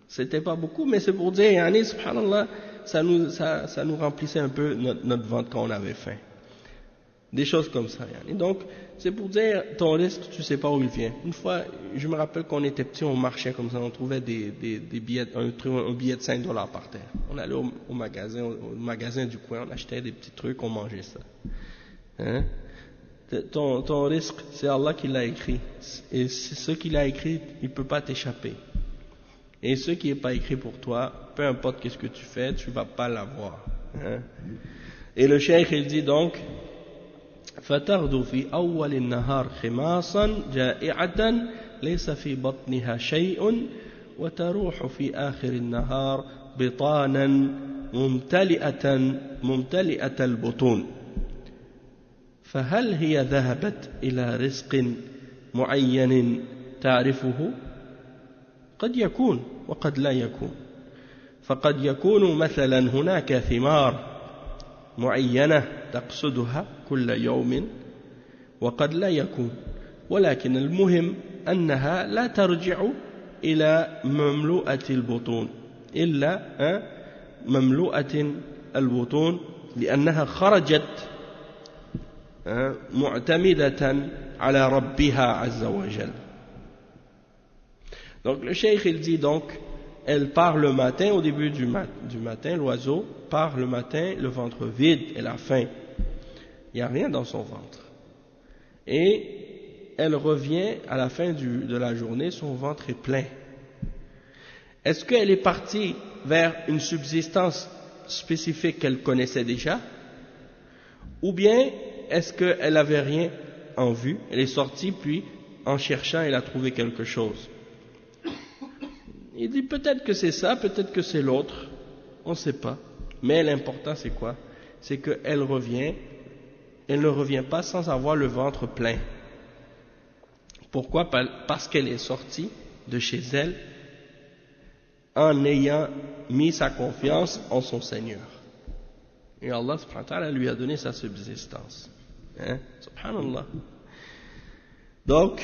C'était pas beaucoup, mais c'est pour dire, subhanallah, ça nous remplissait un peu notre ventre quand on avait faim. Des choses comme ça. Et donc, c'est pour dire, ton risque, tu sais pas où il vient. Une fois, je me rappelle qu'on était petits, on marchait comme ça, on trouvait des billets, un billet de $5 par terre. On allait au magasin du coin, on achetait des petits trucs, on mangeait ça. Hein? Ton risque, c'est Allah qui l'a écrit. Et ce qu'il a écrit, il peut pas t'échapper. Et ce qui n'est pas écrit pour toi, peu importe qu'est-ce que tu fais, tu vas pas l'avoir. Hein? Et le cheikh, il dit donc, فَتَغْدُو فِي أَوَّلِ النَّهَارِ خِمَاصًا جَائِعَةً لَيْسَ فِي بَطْنِهَا شَيْءٌ وَتَرُوحُ فِي آخِرِ النَّهَارِ بِطَانًا مُمْتَلِئَةَ الْبُطُونِ فهل هي ذهبت إلى رزق معين تعرفه؟ قد يكون وقد لا يكون، فقد يكون مثلا هناك ثمار معينة تقصدها كل يوم وقد لا يكون، ولكن المهم أنها لا ترجع إلى مملوءة البطون إلا مملوءة البطون لأنها خرجت معتمدة على ربها عز وجل. Donc le cheikh il dit donc, elle part le matin, au début du matin, l'oiseau part le matin, le ventre vide, elle a faim, il n'y a rien dans son ventre. Et elle revient à la fin de la journée, son ventre est plein. Est-ce qu'elle est partie vers une subsistance spécifique qu'elle connaissait déjà? Ou bien est-ce qu'elle n'avait rien en vue, elle est sortie, puis en cherchant, elle a trouvé quelque chose? Il dit peut-être que c'est ça, peut-être que c'est l'autre, on ne sait pas. Mais l'important c'est quoi? C'est qu'elle revient, elle ne revient pas sans avoir le ventre plein. Pourquoi? Parce qu'elle est sortie de chez elle en ayant mis sa confiance en son Seigneur. Et Allah subhanahu wa ta'ala lui a donné sa subsistance. Hein? Subhanallah. Donc,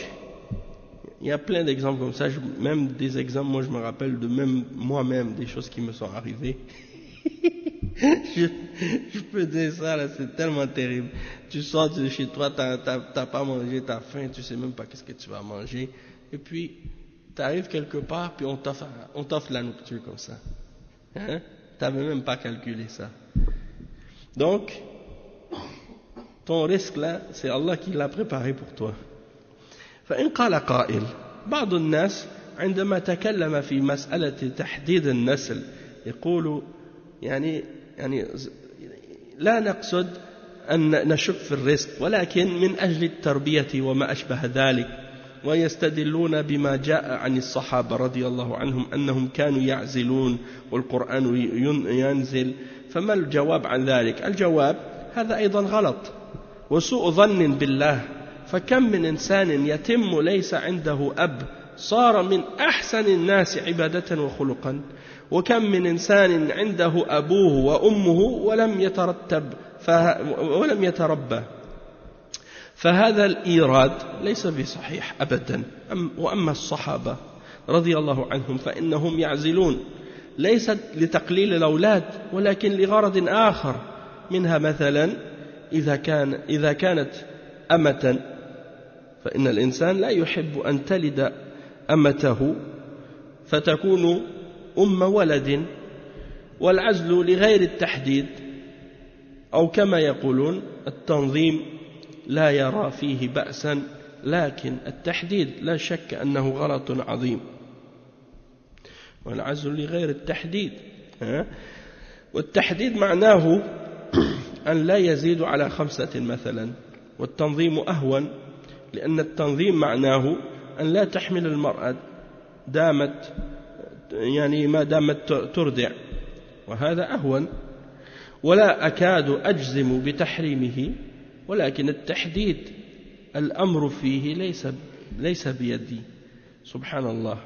il y a plein d'exemples comme ça, même des exemples, moi je me rappelle de même moi-même, des choses qui me sont arrivées. je peux dire ça, là, c'est tellement terrible. Tu sors de chez toi, t'as pas mangé, t'as faim, tu sais même pas qu'est-ce que tu vas manger. Et puis, tu arrives quelque part, puis on t'offre la nourriture comme ça. Hein? T'avais même pas calculé ça. Donc, ton risque là, c'est Allah qui l'a préparé pour toi. فإن قال قائل بعض الناس عندما تكلم في مسألة تحديد النسل يقول يعني لا نقصد أن نشك في الرزق ولكن من أجل التربية وما أشبه ذلك ويستدلون بما جاء عن الصحابة رضي الله عنهم أنهم كانوا يعزلون والقرآن ينزل فما الجواب عن ذلك؟ الجواب هذا أيضا غلط وسوء ظن بالله فكم من إنسان يتم ليس عنده أب صار من أحسن الناس عبادة وخلقا وكم من إنسان عنده أبوه وأمه ولم يتربى فهذا الإيراد ليس بصحيح أبدا وأما الصحابة رضي الله عنهم فإنهم يعزلون ليست لتقليل الأولاد ولكن لغرض آخر منها مثلا إذا كانت أمة فإن الإنسان لا يحب أن تلد أمته فتكون أم ولد والعزل لغير التحديد أو كما يقولون التنظيم لا يرى فيه بأسا لكن التحديد لا شك أنه غلط عظيم والعزل لغير التحديد والتحديد معناه أن لا يزيد على 5 مثلا والتنظيم أهون لأن التنظيم معناه أن لا تحمل المرأة ما دامت ترضع وهذا أهون ولا أكاد أجزم بتحريمه ولكن التحديد الأمر فيه ليس بيدي سبحان الله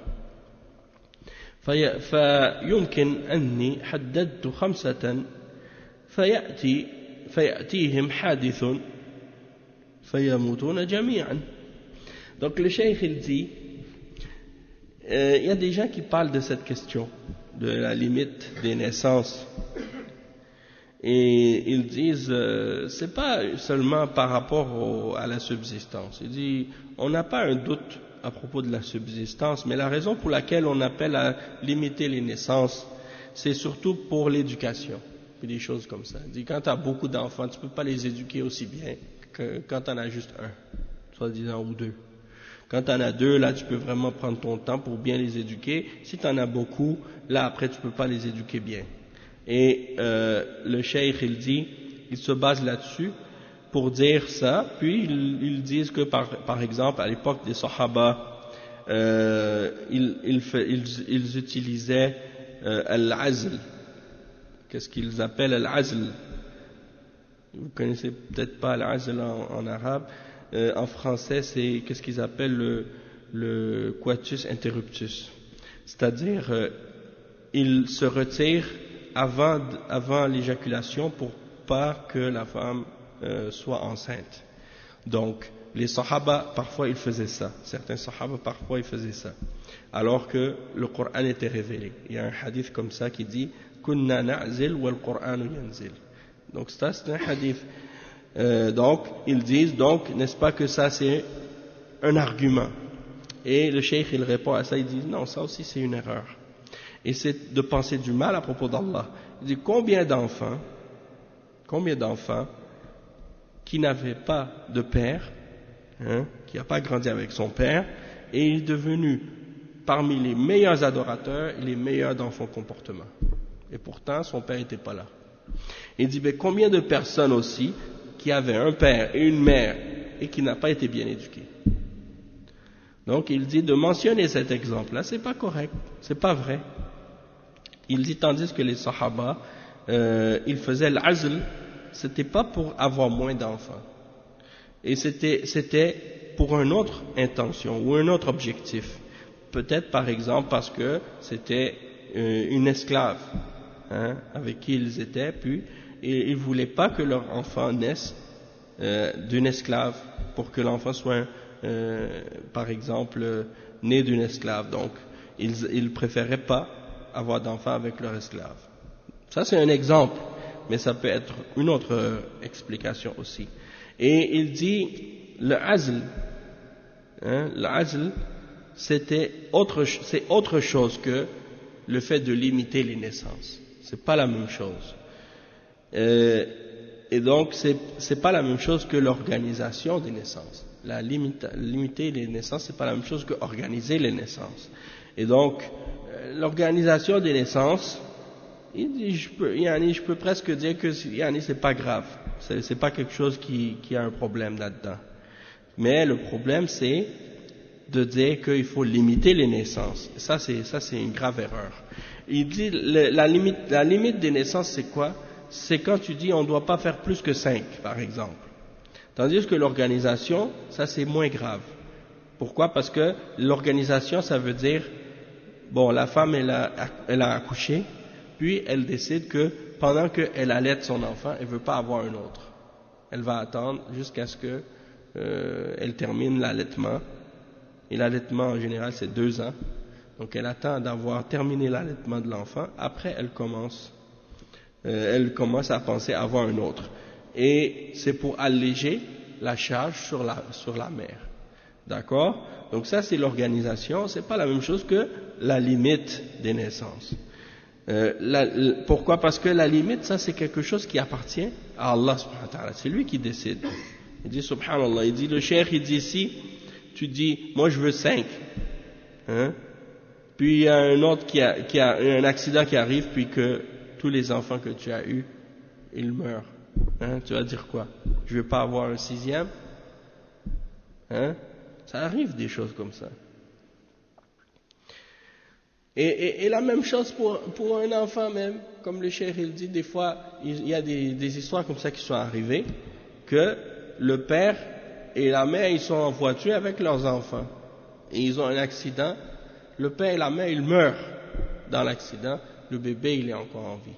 فيمكن أني حددت 5 فيأتيهم حادث فيموتون جميعا. Donc le cheikh il dit il y a des gens qui parlent de cette question de la limite des naissances et ils disent c'est pas seulement par rapport à la subsistance. Il dit on n'a pas un doute à propos de la subsistance mais la raison pour laquelle on appelle à limiter les naissances c'est surtout pour l'éducation et des choses comme ça. Il dit quand tu as beaucoup d'enfants tu peux pas les éduquer aussi bien que quand tu en as juste un soi-disant ou 2. Quand tu en as 2, là, tu peux vraiment prendre ton temps pour bien les éduquer. Si tu en as beaucoup, là, après, tu peux pas les éduquer bien. Et le cheikh, il dit, il se base là-dessus pour dire ça. Puis, ils disent que, par exemple, à l'époque des Sahaba, ils utilisaient al-azl. Qu'est-ce qu'ils appellent al-azl? Vous connaissez peut-être pas al-azl en arabe. En français, c'est qu'est-ce qu'ils appellent le coitus interruptus. C'est-à-dire, ils se retirent avant l'éjaculation pour pas que la femme soit enceinte. Donc, les sahaba, parfois, ils faisaient ça. Certains sahaba, parfois, ils faisaient ça. Alors que le Coran était révélé. Il y a un hadith comme ça qui dit « Kunna na'zil wal Qur'anu yanzil ». Donc, ça, c'est un hadith. Donc, ils disent, donc, n'est-ce pas que ça, c'est un argument. Et le cheikh, il répond à ça, il dit, non, ça aussi, c'est une erreur. Et c'est de penser du mal à propos d'Allah. Il dit, combien d'enfants qui n'avaient pas de père, qui n'a pas grandi avec son père, et il est devenu parmi les meilleurs adorateurs et les meilleurs dans son comportement. Et pourtant, son père n'était pas là. Il dit, mais combien de personnes aussi qui avaient un père et une mère et qui n'a pas été bien éduqués. Donc il dit de mentionner cet exemple-là, c'est pas correct, c'est pas vrai. Il dit tandis que les sahaba, ils faisaient l'azl, c'était pas pour avoir moins d'enfants. Et c'était pour une autre intention ou un autre objectif. Peut-être par exemple parce que c'était une esclave avec qui ils étaient, puis ils ne voulaient pas que leur enfant naisse d'une esclave, pour que l'enfant soit par exemple né d'une esclave. Donc ils ne préféraient pas avoir d'enfant avec leur esclave. Ça c'est un exemple, mais ça peut être une autre explication aussi. Et il dit le azl, c'est autre chose que le fait de limiter les naissances. C'est pas la même chose. Et donc c'est pas la même chose que l'organisation des naissances. Limiter les naissances, c'est pas la même chose que organiser les naissances. Et donc l'organisation des naissances, il dit, je peux presque dire que c'est pas grave. C'est pas quelque chose qui a un problème là-dedans. Mais le problème c'est de dire qu'il faut limiter les naissances. Ça c'est une grave erreur. Il dit la limite des naissances c'est quoi? C'est quand tu dis on ne doit pas faire plus que 5 par exemple. Tandis que l'organisation, ça c'est moins grave. Pourquoi? Parce que l'organisation ça veut dire bon, la femme elle a accouché, puis elle décide que pendant qu'elle allaite son enfant, elle ne veut pas avoir un autre. Elle va attendre jusqu'à ce que elle termine l'allaitement. Et l'allaitement en général c'est 2 ans. Donc elle attend d'avoir terminé l'allaitement de l'enfant. Après elle commence à penser à avoir un autre. Et c'est pour alléger la charge sur la mère. D'accord? Donc ça c'est l'organisation. C'est pas la même chose que la limite des naissances. Pourquoi? Parce que la limite, ça c'est quelque chose qui appartient à Allah subhanahu wa ta'ala. C'est lui qui décide. Il dit subhanallah, il dit le cheikh, il dit ici, tu dis moi je veux 5, puis il y a un autre qui a un accident qui arrive, puis que tous les enfants que tu as eus ils meurent, tu vas dire quoi? Je veux pas avoir un 6e, ça arrive des choses comme ça. Et la même chose pour un enfant même, comme le cheikh il dit, des fois il y a des histoires comme ça qui sont arrivées, que le père et la mère ils sont en voiture avec leurs enfants et ils ont un accident, le père et la mère ils meurent dans l'accident, le bébé il est encore en vie,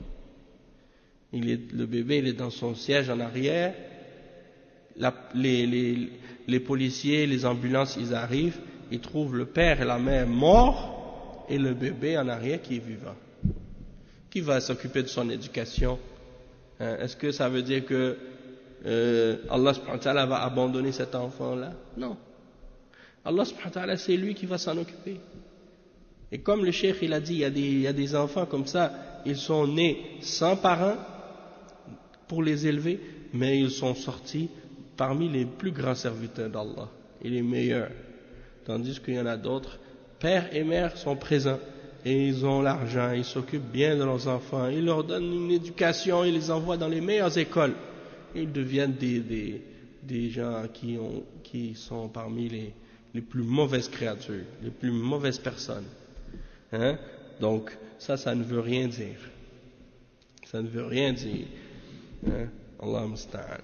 le bébé il est dans son siège en arrière, les policiers, les ambulances ils arrivent, ils trouvent le père et la mère morts et le bébé en arrière qui est vivant. Qui va s'occuper de son éducation? Est-ce que ça veut dire que Allah subhanahu wa ta'ala va abandonner cet enfant-là? Non. Allah subhanahu wa ta'ala, c'est lui qui va s'en occuper. Et comme le cheikh il a dit, il y a des enfants comme ça, ils sont nés sans parents pour les élever, mais ils sont sortis parmi les plus grands serviteurs d'Allah et les meilleurs. Tandis qu'il y en a d'autres, père et mère sont présents et ils ont l'argent, ils s'occupent bien de leurs enfants, ils leur donnent une éducation, ils les envoient dans les meilleures écoles. Ils deviennent des gens qui sont parmi les plus mauvaises créatures, les plus mauvaises personnes. Donc ça ne veut rien dire. Ça ne veut rien dire. Allah musta'an.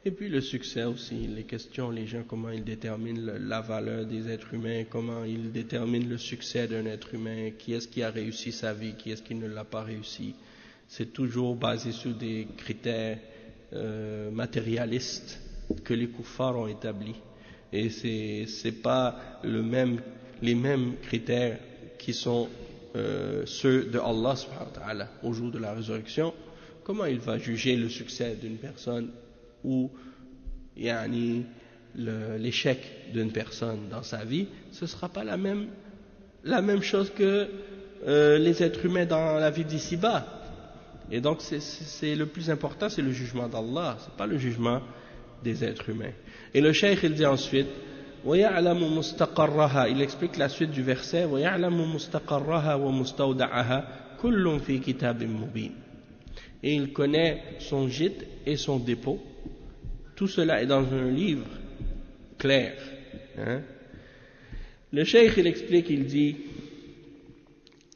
Et puis le succès aussi, les questions, les gens, comment ils déterminent la valeur des êtres humains, comment ils déterminent le succès d'un être humain, qui est-ce qui a réussi sa vie, qui est-ce qui ne l'a pas réussi. C'est toujours basé sur des critères matérialistes que les kuffars ont établis. Et c'est pas les mêmes critères qui sont ceux de Allah subhanahu wa ta'ala au jour de la résurrection. Comment il va juger le succès d'une personne ou l'échec d'une personne dans sa vie? Ce ne sera pas la même chose que les êtres humains dans la vie d'ici-bas. Et donc c'est le plus important, c'est le jugement d'Allah, c'est pas le jugement des êtres humains. Et le cheikh il dit ensuite, il explique la suite du verset, et il connaît son gîte et son dépôt. Tout cela est dans un livre clair. Le cheikh il explique, il dit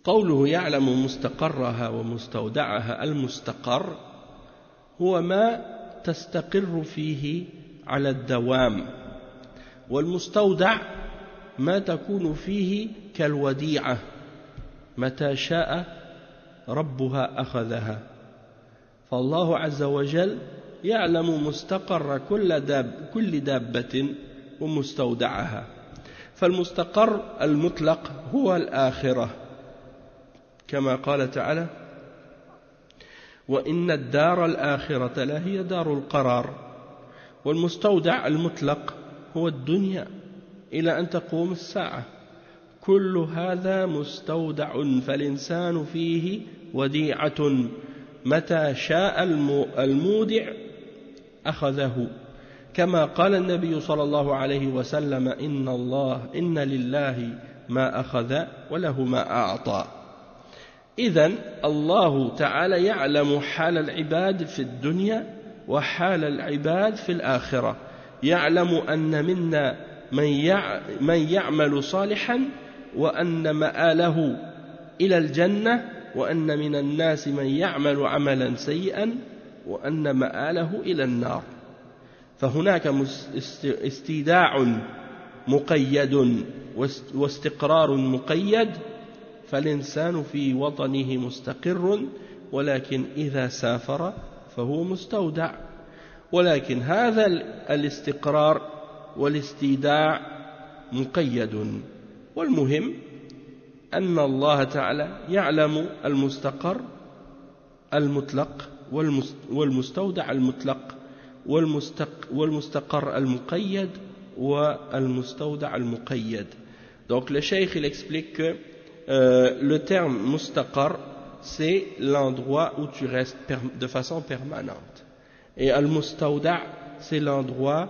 قوله يعلم مستقرها ومستودعها المستقر هو ما تستقر فيه على الدوام والمستودع ما تكون فيه كالوديعة متى شاء ربها أخذها فالله عز وجل يعلم مستقر كل دابة ومستودعها فالمستقر المطلق هو الآخرة كما قال تعالى وإن الدار الآخرة لهي دار القرار والمستودع المطلق هو الدنيا إلى أن تقوم الساعة كل هذا مستودع فالإنسان فيه وديعة متى شاء المودع أخذه كما قال النبي صلى الله عليه وسلم إن لله ما أخذ وله ما أعطى إذن الله تعالى يعلم حال العباد في الدنيا وحال العباد في الآخرة يعلم أن منا من يعمل صالحا وأن مآله إلى الجنة وأن من الناس من يعمل عملا سيئا وأن مآله إلى النار فهناك استيداع مقيد واستقرار مقيد فالإنسان في وطنه مستقر ولكن إذا سافر فهو مستودع ولكن هذا الاستقرار والاستيداع مقيد والمهم أن الله تعالى يعلم المستقر المطلق والمستودع المطلق والمستقر المقيد والمستودع المقيد. Donc le cheikh il explique que le terme mustaqar c'est l'endroit où tu restes de façon permanente et al-mustawda' c'est l'endroit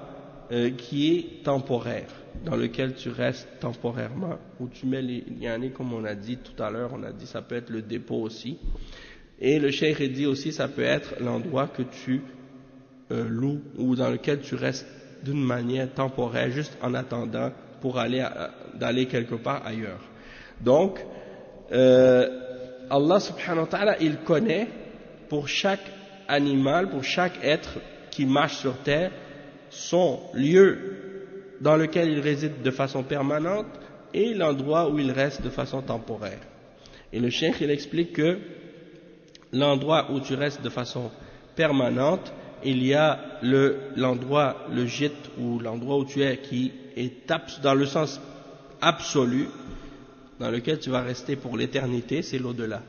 qui est temporaire dans lequel tu restes temporairement où tu mets les yani comme on a dit tout à l'heure on a dit ça peut être le dépôt aussi et le cheikh dit aussi ça peut être l'endroit que tu loues ou dans lequel tu restes d'une manière temporaire juste en attendant pour d'aller quelque part ailleurs. Donc Allah subhanahu wa ta'ala il connaît pour chaque animal, pour chaque être qui marche sur terre son lieu dans lequel il réside de façon permanente et l'endroit où il reste de façon temporaire. Et le cheikh il explique que l'endroit où tu restes de façon permanente, il y a l'endroit, le gîte ou l'endroit où tu es qui est dans le sens absolu dans lequel tu vas rester pour l'éternité, c'est l'au-delà.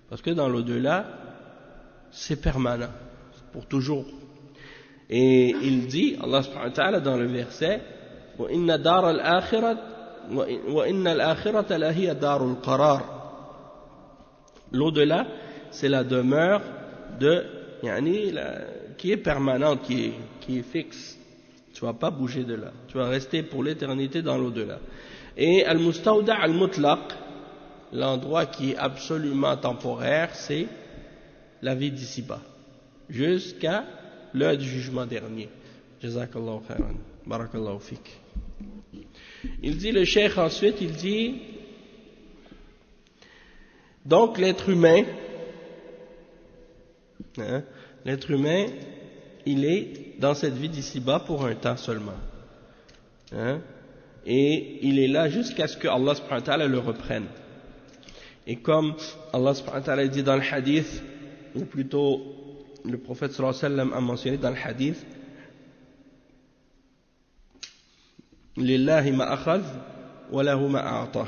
Parce que dans l'au-delà, c'est permanent, pour toujours. Et il dit, Allah subhanahu wa ta'ala dans le verset, وَإِنَّ دَارَ الْآخِرَةَ وَإِنَّ الْآخِرَةَ لَهِيَ دَارُ الْقَرَارِ. L'au-delà, c'est la demeure qui est permanente, qui est fixe. Tu ne vas pas bouger de là. Tu vas rester pour l'éternité dans l'au-delà. Et al-mustawda' al-mutlaq, l'endroit qui est absolument temporaire, c'est la vie d'ici-bas, jusqu'à l'heure du jugement dernier. Jazakallahu khairan. Barakallahu fik. Il dit, le cheikh ensuite, il dit, donc l'être humain, il est dans cette vie d'ici-bas pour un temps seulement. Et il est là jusqu'à ce que Allah subhanahu wa ta'ala le reprenne. Et comme Allah subhanahu wa ta'ala dit dans le hadith, ou plutôt le prophète sallallahu alayhi wa sallam a mentionné dans le hadith, Lillahi ma akhadh wa lahu ma a'ta.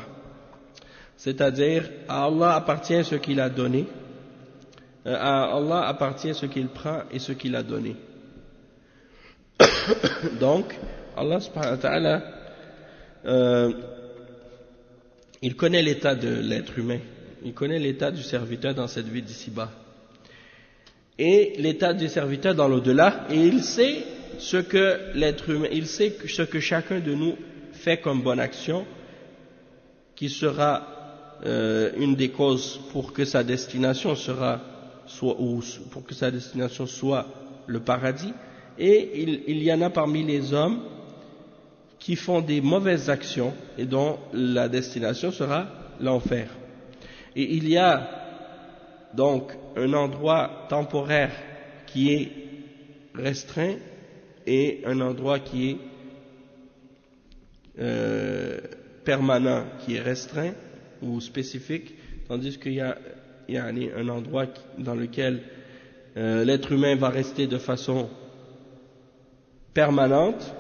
C'est-à-dire, à Allah appartient ce qu'il a donné, à Allah appartient ce qu'il prend et ce qu'il a donné. Donc, Allah subhanahu wa ta'ala, il connaît l'état de l'être humain, il connaît l'état du serviteur dans cette vie d'ici-bas, et l'état du serviteur dans l'au-delà, et il sait ce que l'être humain, il sait ce que chacun de nous fait comme bonne action, qui sera une des causes pour que sa destination soit le paradis, et il y en a parmi les hommes qui font des mauvaises actions et dont la destination sera l'enfer. Et il y a donc un endroit temporaire qui est restreint et un endroit qui est permanent, qui est restreint ou spécifique, tandis qu'il y a un endroit dans lequel l'être humain va rester de façon permanente,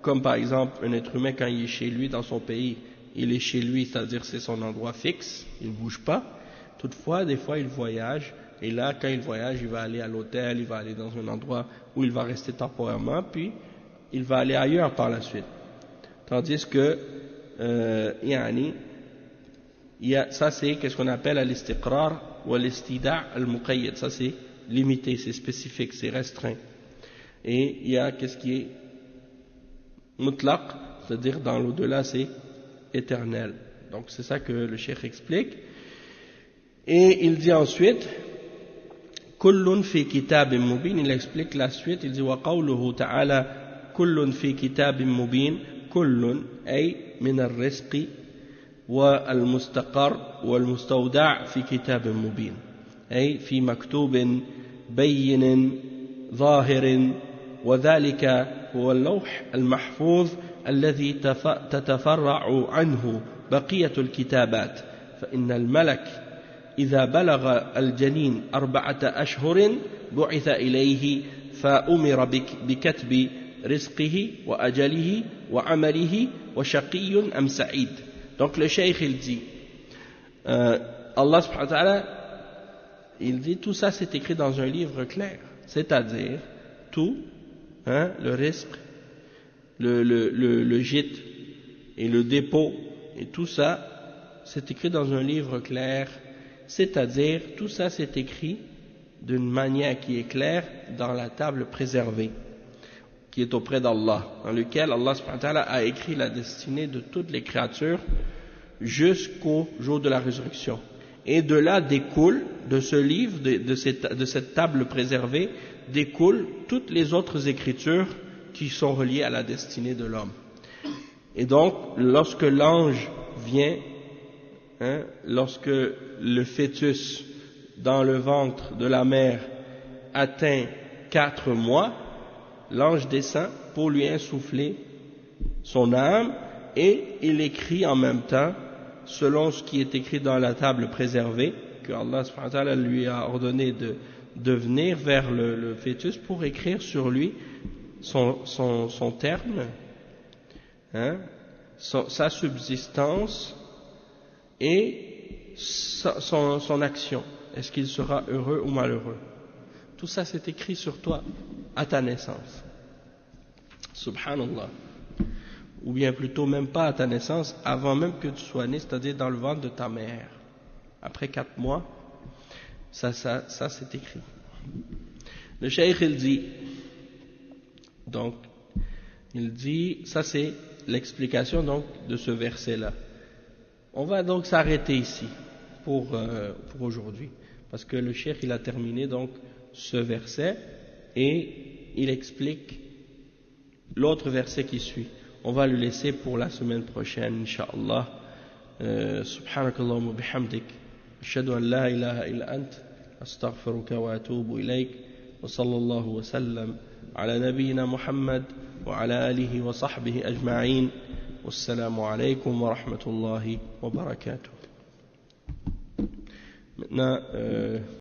comme par exemple un être humain quand il est chez lui dans son pays, il est chez lui, c'est-à-dire c'est son endroit fixe, il ne bouge pas. Toutefois, des fois il voyage, et là quand il voyage, il va aller à l'hôtel, il va aller dans un endroit où il va rester temporairement, puis il va aller ailleurs par la suite. Tandis que ça c'est qu'est-ce qu'on appelle al-istiqrar ou al-istida' al-muqayyad, ça c'est limité, c'est spécifique, c'est restreint. Et il y a qu'est-ce qui est mutlaq, c'est-à-dire dans l'au-delà c'est éternel. Donc c'est ça que le cheikh explique. Et il dit ensuite kullun fi kitabin mubin, il explique la suite, il dit wa qawluhu ta'ala kullun fi kitabin mubin, kullun ay min ar-rizqi wa al-mustaqar wa al-mustawda' fi kitabin mubin, ay fi maktubin bayyin ظاهر وذلك هو اللوح المحفوظ الذي تتفرع عنه بقية الكتابات، فإن الملك إذا بلغ الجنين 4 أشهر بعث إليه فأمر بكتب رزقه وأجله وعمله وشقي أم سعيد. Donc le cheikh il dit Allah subhanahu wa ta'ala il dit tout ça c'est écrit dans un livre clair, c'est-à-dire tout, le risque, le gîte et le dépôt et tout ça c'est écrit dans un livre clair, c'est-à-dire tout ça c'est écrit d'une manière qui est claire dans la table préservée qui est auprès d'Allah, dans lequel Allah subhanahu wa ta'ala a écrit la destinée de toutes les créatures jusqu'au jour de la résurrection. Et de là découle, de ce livre, de cette table préservée, découlent toutes les autres écritures qui sont reliées à la destinée de l'homme. Et donc, lorsque l'ange vient, lorsque le fœtus dans le ventre de la mère atteint 4 mois, l'ange descend pour lui insuffler son âme et il écrit en même temps, selon ce qui est écrit dans la table préservée, que Allah subhanahu wa ta'ala lui a ordonné de venir vers le fœtus pour écrire sur lui son terme, sa subsistance et son action. Est-ce qu'il sera heureux ou malheureux? Tout ça c'est écrit sur toi à ta naissance. Subhanallah. Ou bien plutôt même pas à ta naissance, avant même que tu sois né, c'est-à-dire dans le ventre de ta mère. Après 4 mois, ça c'est écrit. Le cheikh il dit, donc, il dit, ça c'est l'explication donc de ce verset-là. On va donc s'arrêter ici pour aujourd'hui, parce que le cheikh il a terminé donc ce verset et il explique l'autre verset qui suit. On va le laisser pour la semaine prochaine, Inch'Allah. Subhanakallahumma bihamdik. Ashhadu an la ilaha illa ant. Astaghfiruka wa atubu ilayk. Wa sallallahu wa sallam ala nabiyyina Muhammad wa ala alihi wa sahbihi ajma'in. Wassalamu alaykum wa rahmatullahi wa barakatuh. Maintenant,